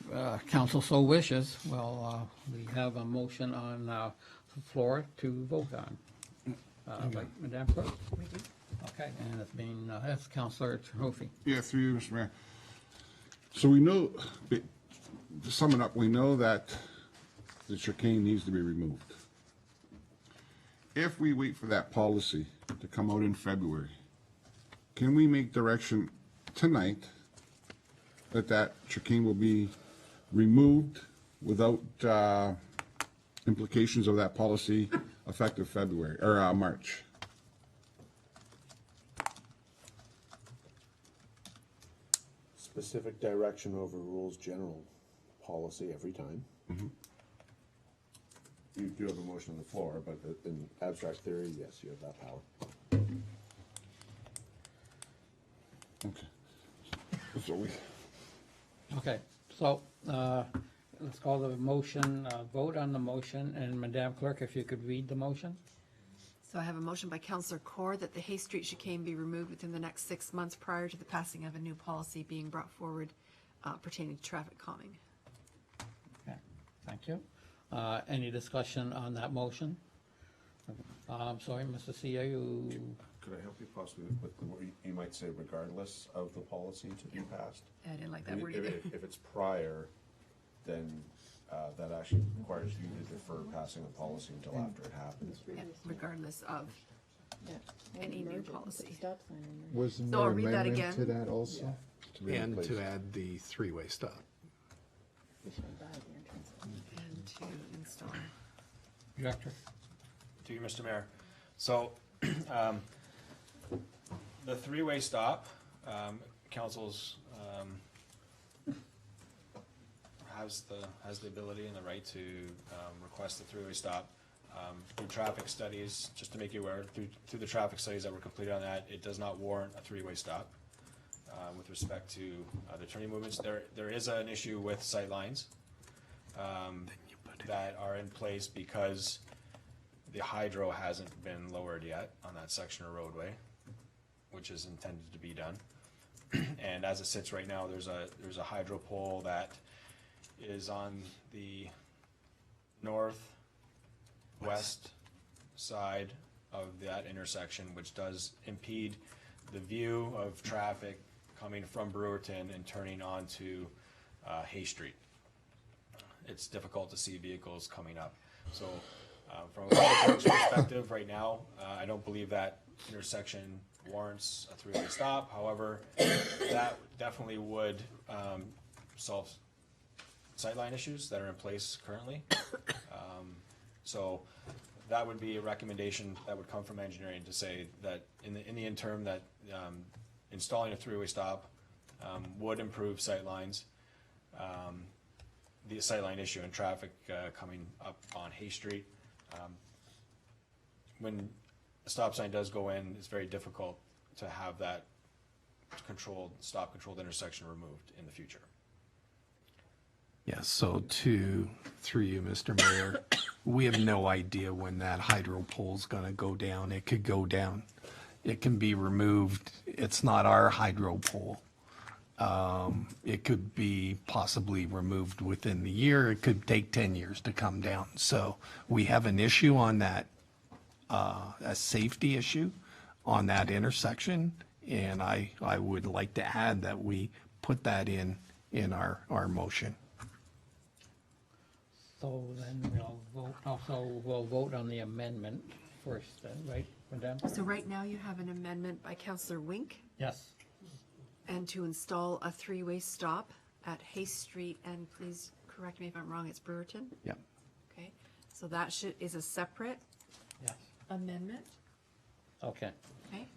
council so wishes, well, we have a motion on the floor to vote on. Right, Madam Clerk? We do. Okay, and it's being, that's Councillor Trophy. Yeah, through you, Mr. Mayor. So we know, to sum it up, we know that the chicane needs to be removed. If we wait for that policy to come out in February, can we make direction tonight that chicane will be removed without implications of that policy effective February, or March? Specific direction overrules general policy every time. You do have a motion on the floor, but in abstract theory, yes, you have that power. Okay. So we, Okay, so let's call the motion, vote on the motion, and Madam Clerk, if you could read the motion? So I have a motion by Councillor Kaur that the Hay Street chicane be removed within the next 6 months prior to the passing of a new policy being brought forward pertaining to traffic calming. Okay, thank you. Any discussion on that motion? I'm sorry, Mr. C.A., you, Could I help you possibly with the, you might say regardless of the policy to be passed? I didn't like that word either. If it's prior, then that actually requires you to defer passing a policy until after it happens. Yeah, regardless of any new policy. Stop sign in there. Wasn't So there I'll read that amendment to again. that also? And to add the three-way stop. We should buy the entrance. And to install. Director? to you, Mr. Mayor. So, the three-way stop, council's has the ability and the right to request a three-way stop. Through traffic studies, just to make you aware, through the traffic studies that were completed on that, it does not warrant a three-way stop. With respect to the turning movements, there is an issue with sightlines that are in place because the hydro hasn't been lowered yet on that section of roadway, which is intended to be done. And as it sits right now, there's a hydro pole that is on the northwest side of that intersection, which does impede the view of traffic coming from Brewerton and turning onto Hay Street. It's difficult to see vehicles coming up. So from a public works perspective right now, I don't believe that intersection warrants a three-way stop. However, that definitely would solve sightline issues that are in place currently. So that would be a recommendation that would come from engineering to say that in the interim that installing a three-way stop would improve sightlines, the sightline issue and traffic coming up on Hay Street. When a stop sign does go in, it's very difficult to have that stop-controlled intersection removed in the future. Yes, so through you, Mr. Mayor, we have no idea when that hydro pole's gonna go down. It could go down. It can be removed. It's not our hydro pole. It could be possibly removed within the year. It could take 10 years to come down. So we have an issue on that, a safety issue on that intersection. And I would like to add that we put that in our motion. So then we'll vote on the amendment first then, right, Madam? So right now you have an amendment by Councillor Wink, Yes. and to install a three-way stop at Hay Street, and please correct me if I'm wrong, it's Brewerton? Yep. Okay, so that is a separate Yes. amendment, Okay. okay?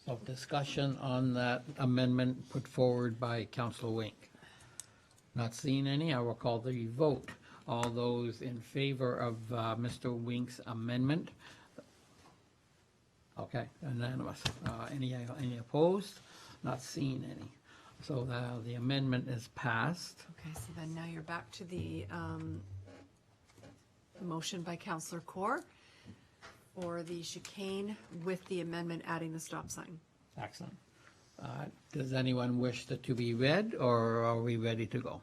So discussion on that amendment put forward by Councilor Wink. Not seeing any, I will call the vote. All those in favor of Mr. Wink's amendment? Okay, unanimous. Any opposed? Not seeing any. So the amendment is passed. Okay, so then now you're back to the motion by Councillor Kaur for the chicane with the amendment adding the stop sign. Excellent. Does anyone wish that to be read, or are we ready to go?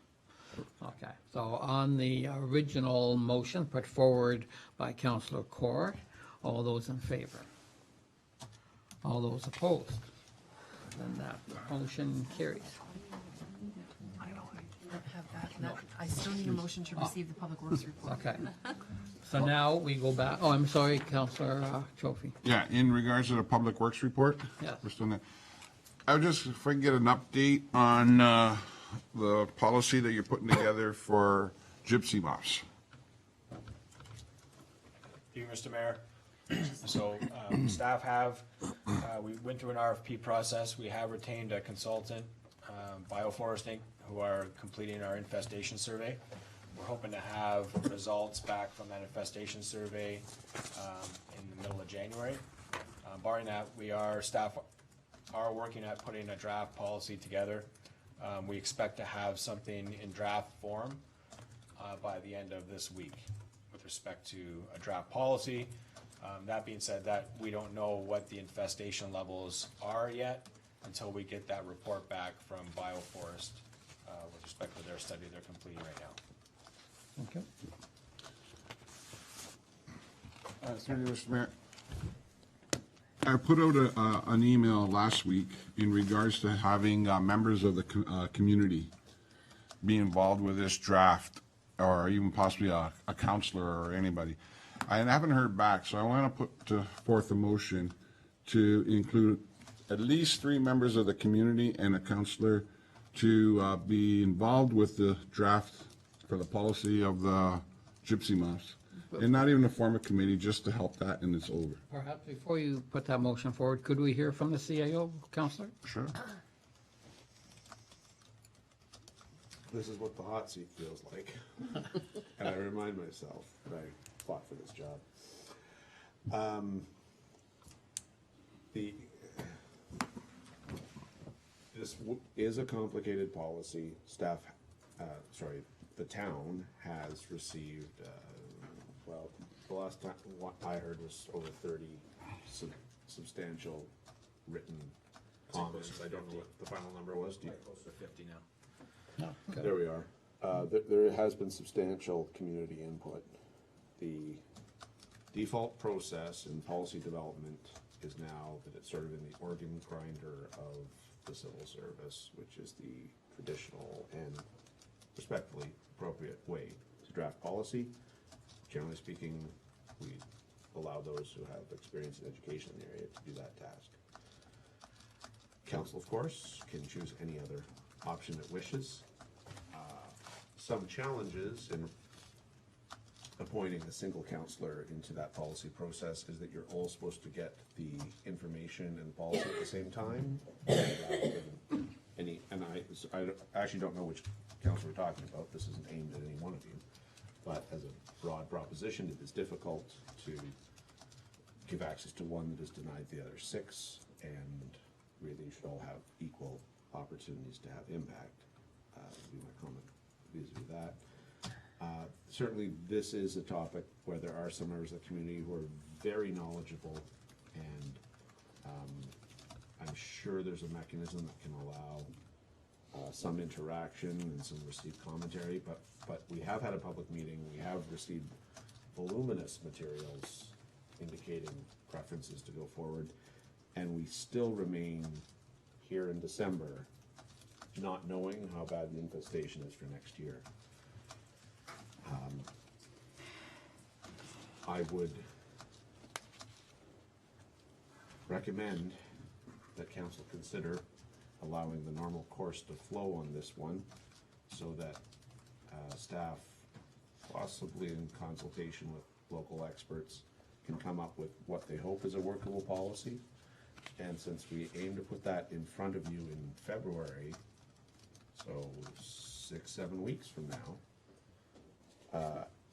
Okay, so on the original motion put forward by Councillor Kaur, all those in favor? All those opposed? Then that motion carries. I don't have that. I still need a motion to receive the Public Works report. Okay. So now we go back, oh, I'm sorry, Councillor Trophy. Yeah, in regards to the Public Works report? Yes. We're still in it. I would just, if I can get an update on the policy that you're putting together for gypsy moths. Thank you, Mr. Mayor. So staff we went through an RFP process. We have retained a consultant, Bioforest Inc., who are completing our infestation survey. We're hoping to have results back from that infestation survey in the middle of January. Barring that, staff are working at putting a draft policy together. We expect to have something in draft form by the end of this week with respect to a draft policy. That being said, that we don't know what the infestation levels are yet until we get that report back from Bioforest with respect to their study they're completing right now. Okay. Through you, Mr. Mayor. I put out an email last week in regards to having members of the community be involved with this draft, or even possibly a counselor or anybody. I haven't heard back, so I want to put forth a motion to include at least 3 members of the community and a counselor to be involved with the draft for the policy of the gypsy moths. And not even to form a committee, just to help that, and it's over. Perhaps before you put that motion forward, could we hear from the CAO, Councillor? Sure. this is what the hot seat feels like. And I remind myself that I fought for this job. This is a complicated policy. Staff, the town has received, well, the last time, what I heard was over 30 substantial written comments. I don't know what the final number was. Do you? Close to 50 now. There we are. There has been substantial community input. The default process in policy development is now that it's sort of in the organ grinder of the civil service, which is the traditional and respectfully appropriate way to draft policy. Generally speaking, we allow those who have experience in education in the area to do that task. Council, of course, can choose any other option it wishes. Some challenges in appointing a single counselor into that policy process is that you're all supposed to get the information and policy at the same time. I actually don't know which counselor we're talking about. This isn't aimed at any one of you. But as a broad proposition, it is difficult to give access to one that is denied the other 6, and really you should all have equal opportunities to have impact. Would be my comment vis-a-vis that. Certainly this is a topic where there are some members of the community who are very knowledgeable, and I'm sure there's a mechanism that can allow some interaction and some received commentary, but we have had a public meeting, we have received voluminous materials indicating preferences to go forward, and we still remain here in December not knowing how bad the infestation is for next year. I would recommend that council consider allowing the normal course to flow on this one, so that staff, possibly in consultation with local experts, can come up with what they hope is a workable policy. And since we aim to put that in front of you in February, so 6-7 weeks from now,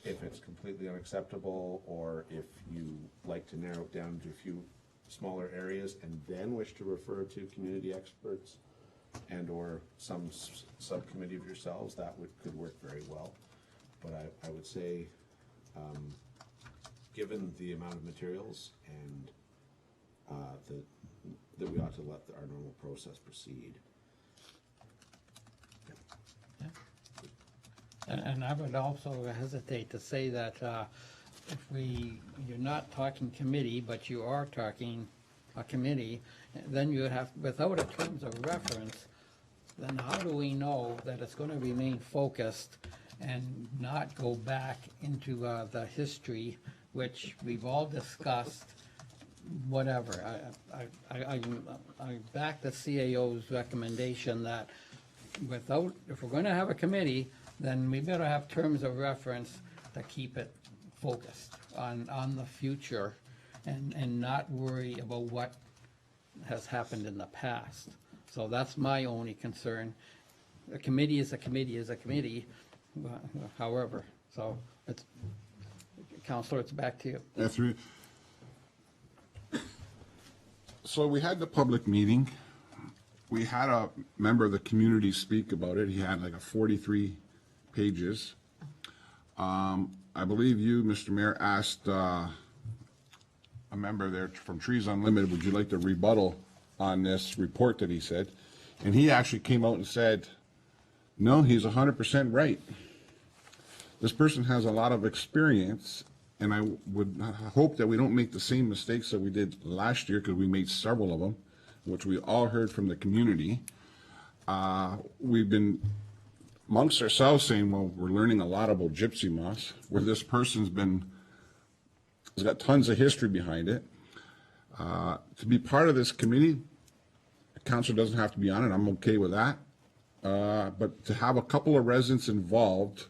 if it's completely unacceptable, or if you like to narrow it down to a few smaller areas and then wish to refer to community experts and or some subcommittee of yourselves, that could work very well. But I would say, given the amount of materials and that we ought to let our normal process proceed. And I would also hesitate to say that if you're not talking committee, but you are talking a committee, then you have, without a terms of reference, then how do we know that it's going to remain focused and not go back into the history, which we've all discussed, whatever. I back the CAO's recommendation that if we're going to have a committee, then we better have terms of reference to keep it focused on the future and not worry about what has happened in the past. So that's my only concern. A committee is a committee is a committee, however. So it's, Counselor, it's back to you. Through. So we had the public meeting. We had a member of the community speak about it. He had like 43 pages. I believe you, Mr. Mayor, asked a member there from Trees Unlimited, would you like to rebuttal on this report that he said? And he actually came out and said, no, he's 100% right. This person has a lot of experience, and I would hope that we don't make the same mistakes that we did last year, because we made several of them, which we all heard from the community. We've been amongst ourselves saying, well, we're learning a lot about gypsy moss, where this person's has got tons of history behind it. To be part of this committee, a councilor doesn't have to be on it. I'm okay with that. But to have a couple of residents involved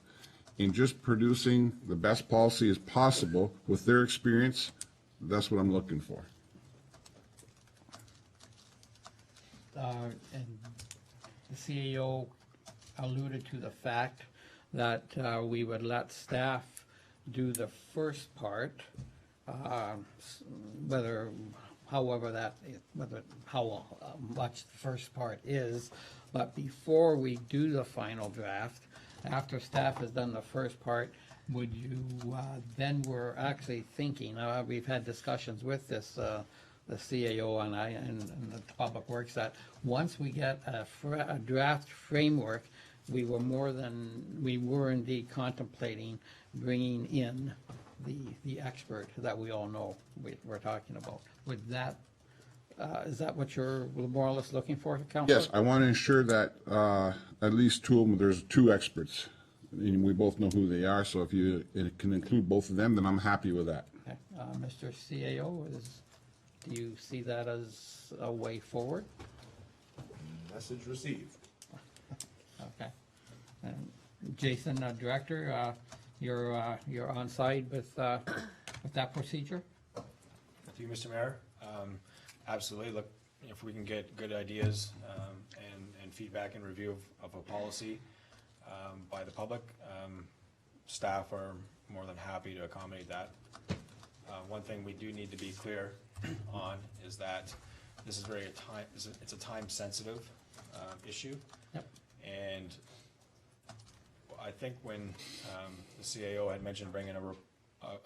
in just producing the best policy as possible with their experience, that's what I'm looking for. And the CAO alluded to the fact that we would let staff do the first part, whether, however that, whether, how much the first part is, but before we do the final draft, after staff has done the first part, would you, then we're actually thinking, we've had discussions with this, the CAO and I, and the Public Works, that once we get a draft framework, we were indeed contemplating bringing in the expert that we all know we're talking about. Would that, is that what you're more or less looking for, Councilor? Yes, I want to ensure that at least two of them, there's two experts. And we both know who they are, so if it can include both of them, then I'm happy with that. Okay. Mr. CAO, do you see that as a way forward? Message received. Okay. And Jason, Director, you're on side with that procedure? To you, Mr. Mayor, absolutely. Look, if we can get good ideas and feedback and review of a policy by the public, staff are more than happy to accommodate that. One thing we do need to be clear on is that this is it's a time-sensitive issue. Yep. And I think when the CAO had mentioned bringing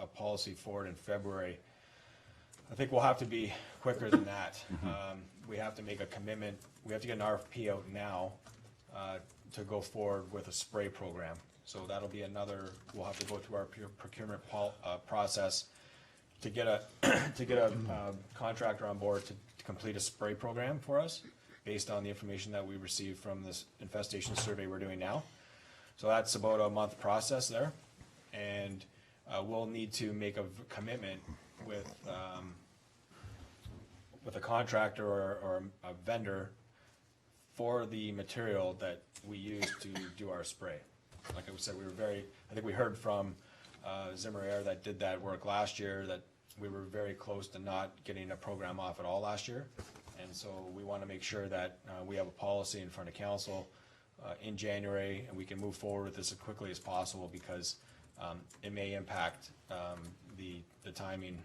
a policy forward in February, I think we'll have to be quicker than that. We have to make a commitment. We have to get an RFP out now to go forward with a spray program. So that'll be another, we'll have to go through our procurement process to get a contractor on board to complete a spray program for us based on the information that we received from this infestation survey we're doing now. So that's about a month process there. And we'll need to make a commitment with a contractor or a vendor for the material that we use to do our spray. Like I said, I think we heard from Zimmer Air that did that work last year, that we were very close to not getting a program off at all last year. And so we want to make sure that we have a policy in front of council in January, and we can move forward with this as quickly as possible, because it may impact the timing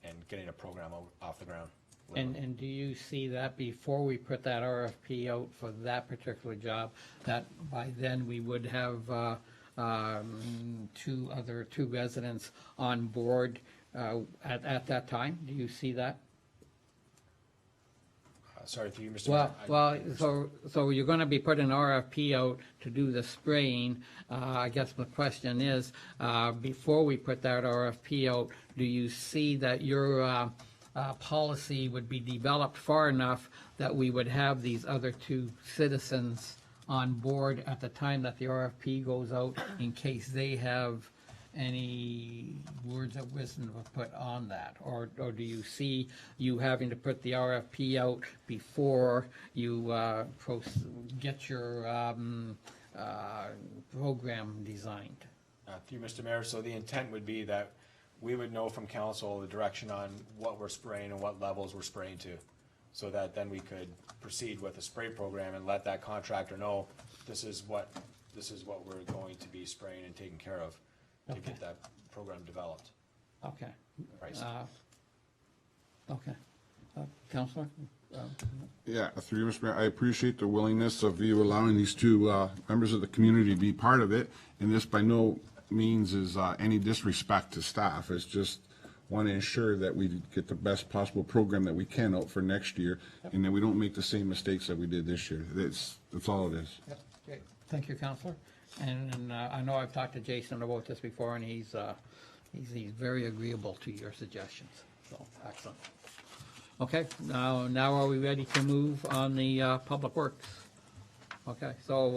and getting a program off the ground. And do you see that before we put that RFP out for that particular job, that by then we would have two residents on board at that time? Do you see that? Sorry, to you, Mr. Mayor. Well, so you're gonna be putting an RFP out to do the spraying. I guess my question is, before we put that RFP out, do you see that your policy would be developed far enough that we would have these other two citizens on board at the time that the RFP goes out, in case they have any words of wisdom to put on that? Or do you see you having to put the RFP out before you get your program designed? Through Mr. Mayor, so the intent would be that we would know from council the direction on what we're spraying and what levels we're spraying to, so that then we could proceed with a spray program and let that contractor know this is what we're going to be spraying and taking care of to get that program developed. Okay. Priced. Okay. Counselor? Yeah, through you, Mr. Mayor, I appreciate the willingness of you allowing these two members of the community to be part of it. And this by no means is any disrespect to staff. It's just want to ensure that we get the best possible program that we can out for next year, and that we don't make the same mistakes that we did this year. That's all it is. Yep. Great. Thank you, Counselor. And I know I've talked to Jason about this before, and he's very agreeable to your suggestions. So, excellent. Okay, now are we ready to move on the Public Works? Okay, so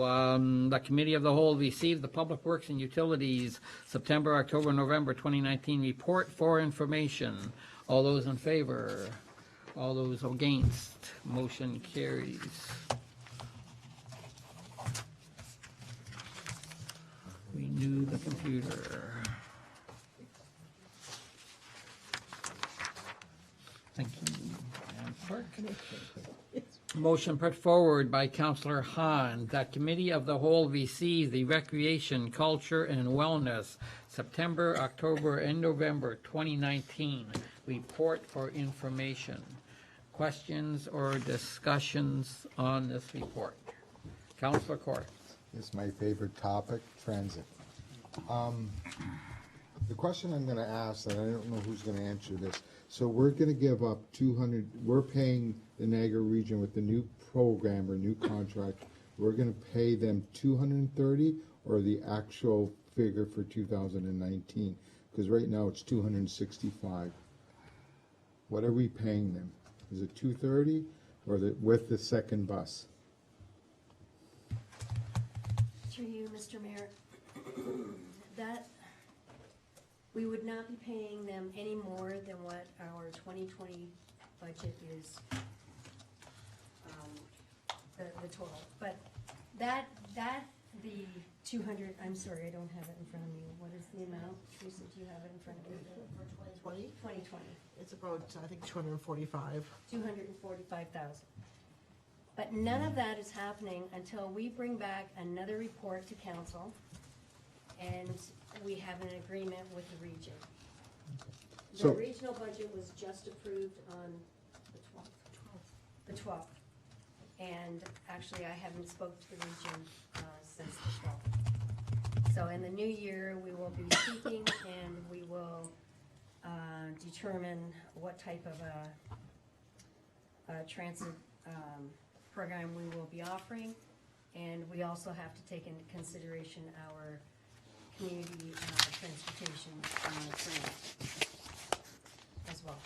the Committee of the Whole received the Public Works and Utilities September, October, November 2019 report for information. All those in favor? All those against? Motion carries. Renew the computer. Thank you, Madam Clerk. Motion put forward by Councillor Hahn that Committee of the Whole receive the Recreation, Culture, and Wellness September, October, and November 2019 report for information. Questions or discussions on this report? Councillor Court. It's my favorite topic, transit. The question I'm gonna ask, and I don't know who's gonna answer this, so we're gonna give up 200, we're paying the Niagara region with the new program or new contract, we're gonna pay them 230 or the actual figure for 2019? Because right now it's 265. What are we paying them? Is it 230 or with the second bus? Through you, Mr. Mayor, that, we would not be paying them any more than what our 2020 budget is, the total. But the 200, I'm sorry, I don't have it in front of me. What is the amount? Teresa, do you have it in front of you? For 2020, 2020. it's about, I think, 245. 245,000. But none of that is happening until we bring back another report to council and we have an agreement with the region. The So- regional budget was just approved on the 12th. And actually, I haven't spoke to the region since the 12th. So in the new year, we will be speaking and we will determine what type of a transit program we will be offering. And we also have to take into consideration our community transportation plan as well.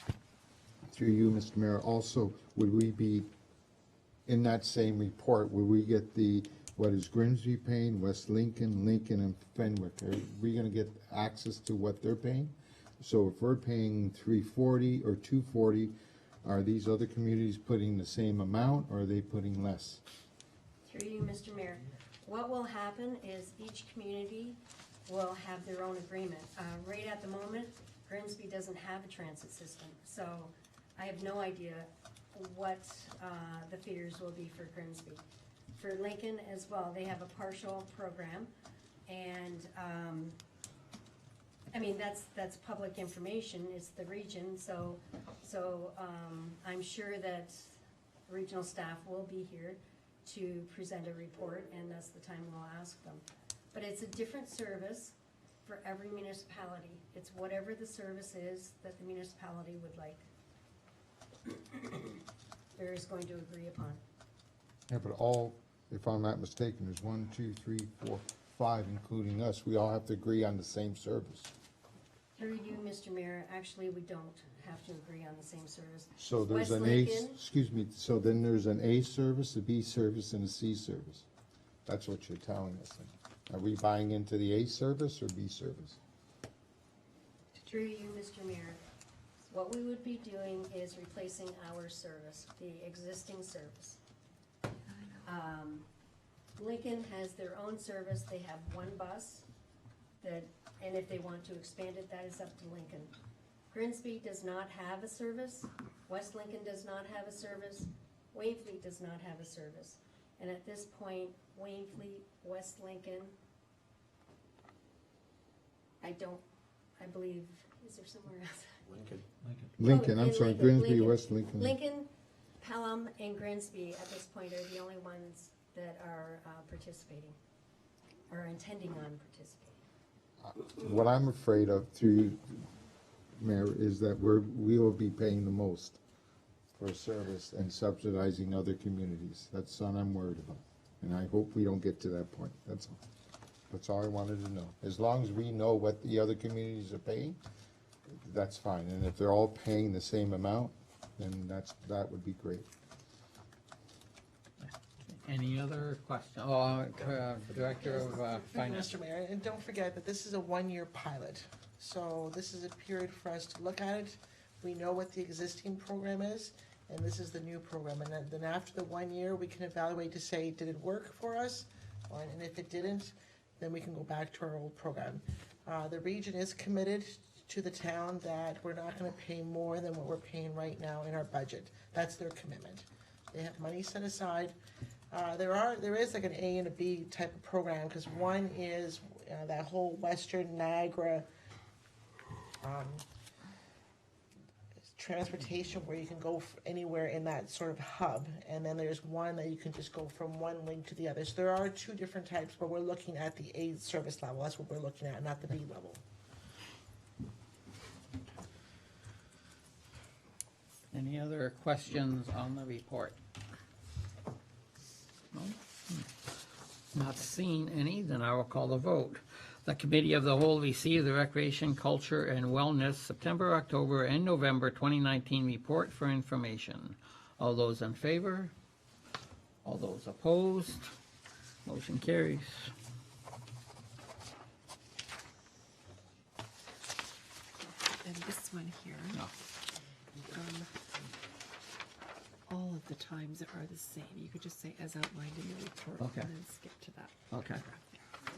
Through you, Mr. Mayor, also, would we be, in that same report, would we get what is Grimsby paying, West Lincoln, Lincoln, and Fenwick? Are we gonna get access to what they're paying? So if we're paying 340 or 240, are these other communities putting the same amount, or are they putting less? Through you, Mr. Mayor, what will happen is each community will have their own agreement. Right at the moment, Grimsby doesn't have a transit system, so I have no idea what the figures will be for Grimsby. For Lincoln as well, they have a partial program, and I mean, that's public information, it's the region, so I'm sure that regional staff will be here to present a report, and that's the time we'll ask them. But it's a different service for every municipality. It's whatever the service is that the municipality would like. There is going to agree upon. Yeah, but all, if I'm not mistaken, there's 1, 2, 3, 4, 5, including us, we all have to agree on the same service. Through you, Mr. Mayor, actually, we don't have to agree on the same service. So there's West an A, Lincoln- excuse me, so then there's an A service, a B service, and a C service. That's what you're telling us. Are we buying into the A service or B service? Through you, Mr. Mayor, what we would be doing is replacing our service, the existing service. Lincoln has their own service, they have one bus, and if they want to expand it, that is up to Lincoln. Grimsby does not have a service, West Lincoln does not have a service, Wainfleet does not have a service. And at this point, Wainfleet, West Lincoln, I believe, is there somewhere else? Lincoln, I'm in sorry, Lincoln, Grimsby, Lincoln. West Lincoln. Lincoln, Pelham, and Grimsby at this point are the only ones that are participating, or intending on participating. What I'm afraid of, through you, Mayor, is that we will be paying the most for service and subsidizing other communities. That's what I'm worried about. And I hope we don't get to that point, that's all. That's all I wanted to know. As long as we know what the other communities are paying, that's fine. And if they're all paying the same amount, then that would be great. Any other question? Director of Finance. Mr. Mayor, and don't forget that this is a one-year pilot. So this is a period for us to look at it. We know what the existing program is, and this is the new program. And then after the 1 year, we can evaluate to say, did it work for us? And if it didn't, then we can go back to our old program. The region is committed to the town that we're not gonna pay more than what we're paying right now in our budget. That's their commitment. They have money set aside. There is like an A and a B type of program, because one is that whole Western Niagara transportation where you can go anywhere in that sort of hub, and then there's one that you can just go from one link to the other. So there are two different types, but we're looking at the A service level. That's what we're looking at, not the B level. Any other questions on the report? No? Not seeing any, then I will call the vote. The Committee of the Whole received the Recreation, Culture, and Wellness September, October, and November 2019 report for information. All those in favor? All those opposed? Motion carries. And this one here, No. all of the times are the same. You could just say as outlined in the report Okay. and then skip to that. Okay. paragraph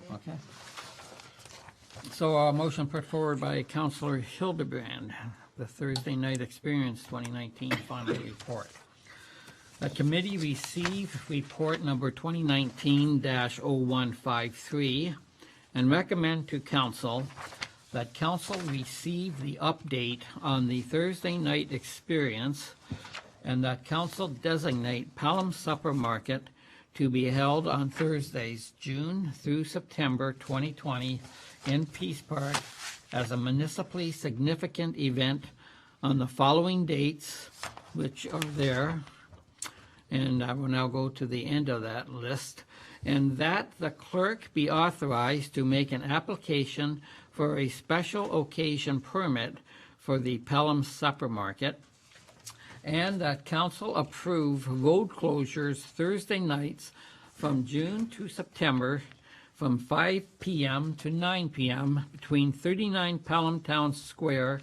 there. Okay. So a motion put forward by Councillor Hildebrand, the Thursday Night Experience 2019 final report. The committee received report number 2019-0153 and recommend to council that council receive the update on the Thursday Night Experience and that council designate Pelham Supper Market to be held on Thursdays, June through September 2020 in Peace Park as a municipally significant event on the following dates, which are there. And I will now go to the end of that list. And that the clerk be authorized to make an application for a special occasion permit for the Pelham Supper Market. And that council approve road closures Thursday nights from June to September from 5 p.m. to 9 p.m. between 39 Pelham Town Square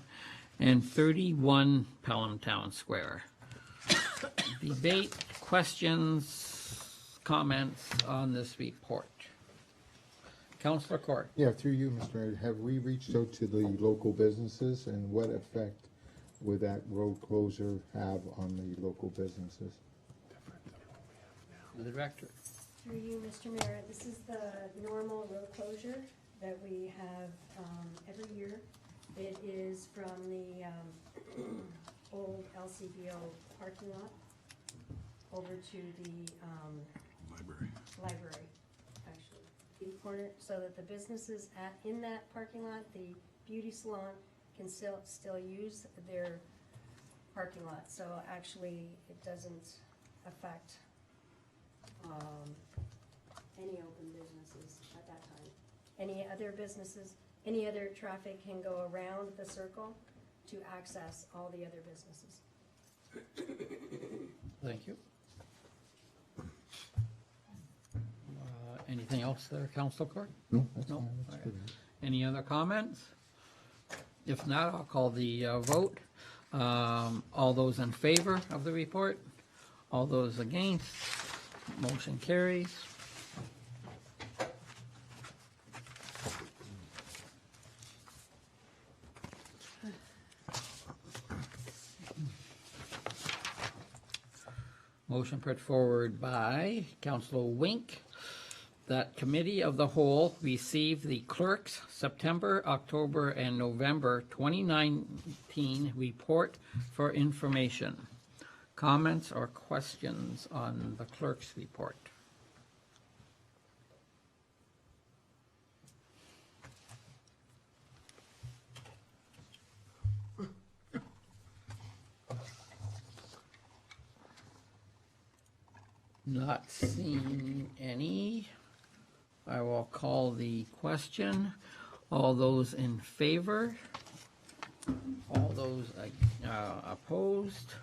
and 31 Pelham Town Square. Debate, questions, comments on this report? Councillor Court. Yeah, through you, Mr. Mayor, have we reached out to the local businesses, and what effect would that road closure have on the local businesses? The director. Through you, Mr. Mayor, this is the normal road closure that we have every year. It is from the old LCBO parking lot over to the library, actually. The corner, so that the businesses in that parking lot, the beauty salon, can still use their parking lot. So actually, it doesn't affect any open businesses at that time. Any other businesses, any other traffic can go around the circle to access all the other businesses. Thank you. Anything else there, Council Court? No, that's No. fine, that's Okay. good. Any other comments? If not, I'll call the vote. All those in favor of the report? All those against? Motion carries. Motion put forward by Councilor Wink that Committee of the Whole receive the clerk's September, October, and November 2019 report for information. Comments or questions on the clerk's report? Not seeing any. I will call the question. All those in favor? All those opposed?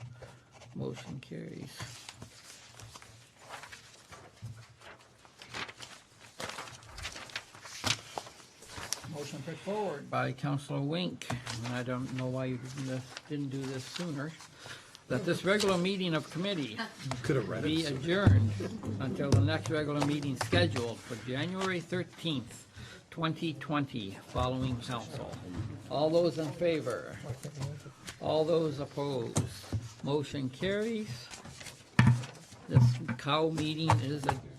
Motion carries. Motion put forward by Councilor Wink, and I don't know why you didn't do this sooner, that this regular meeting of committee Could have read be it. adjourned until the next regular meeting scheduled for January 13th, 2020, following council. All those in favor? All those opposed? Motion carries. This cow meeting is adjourned.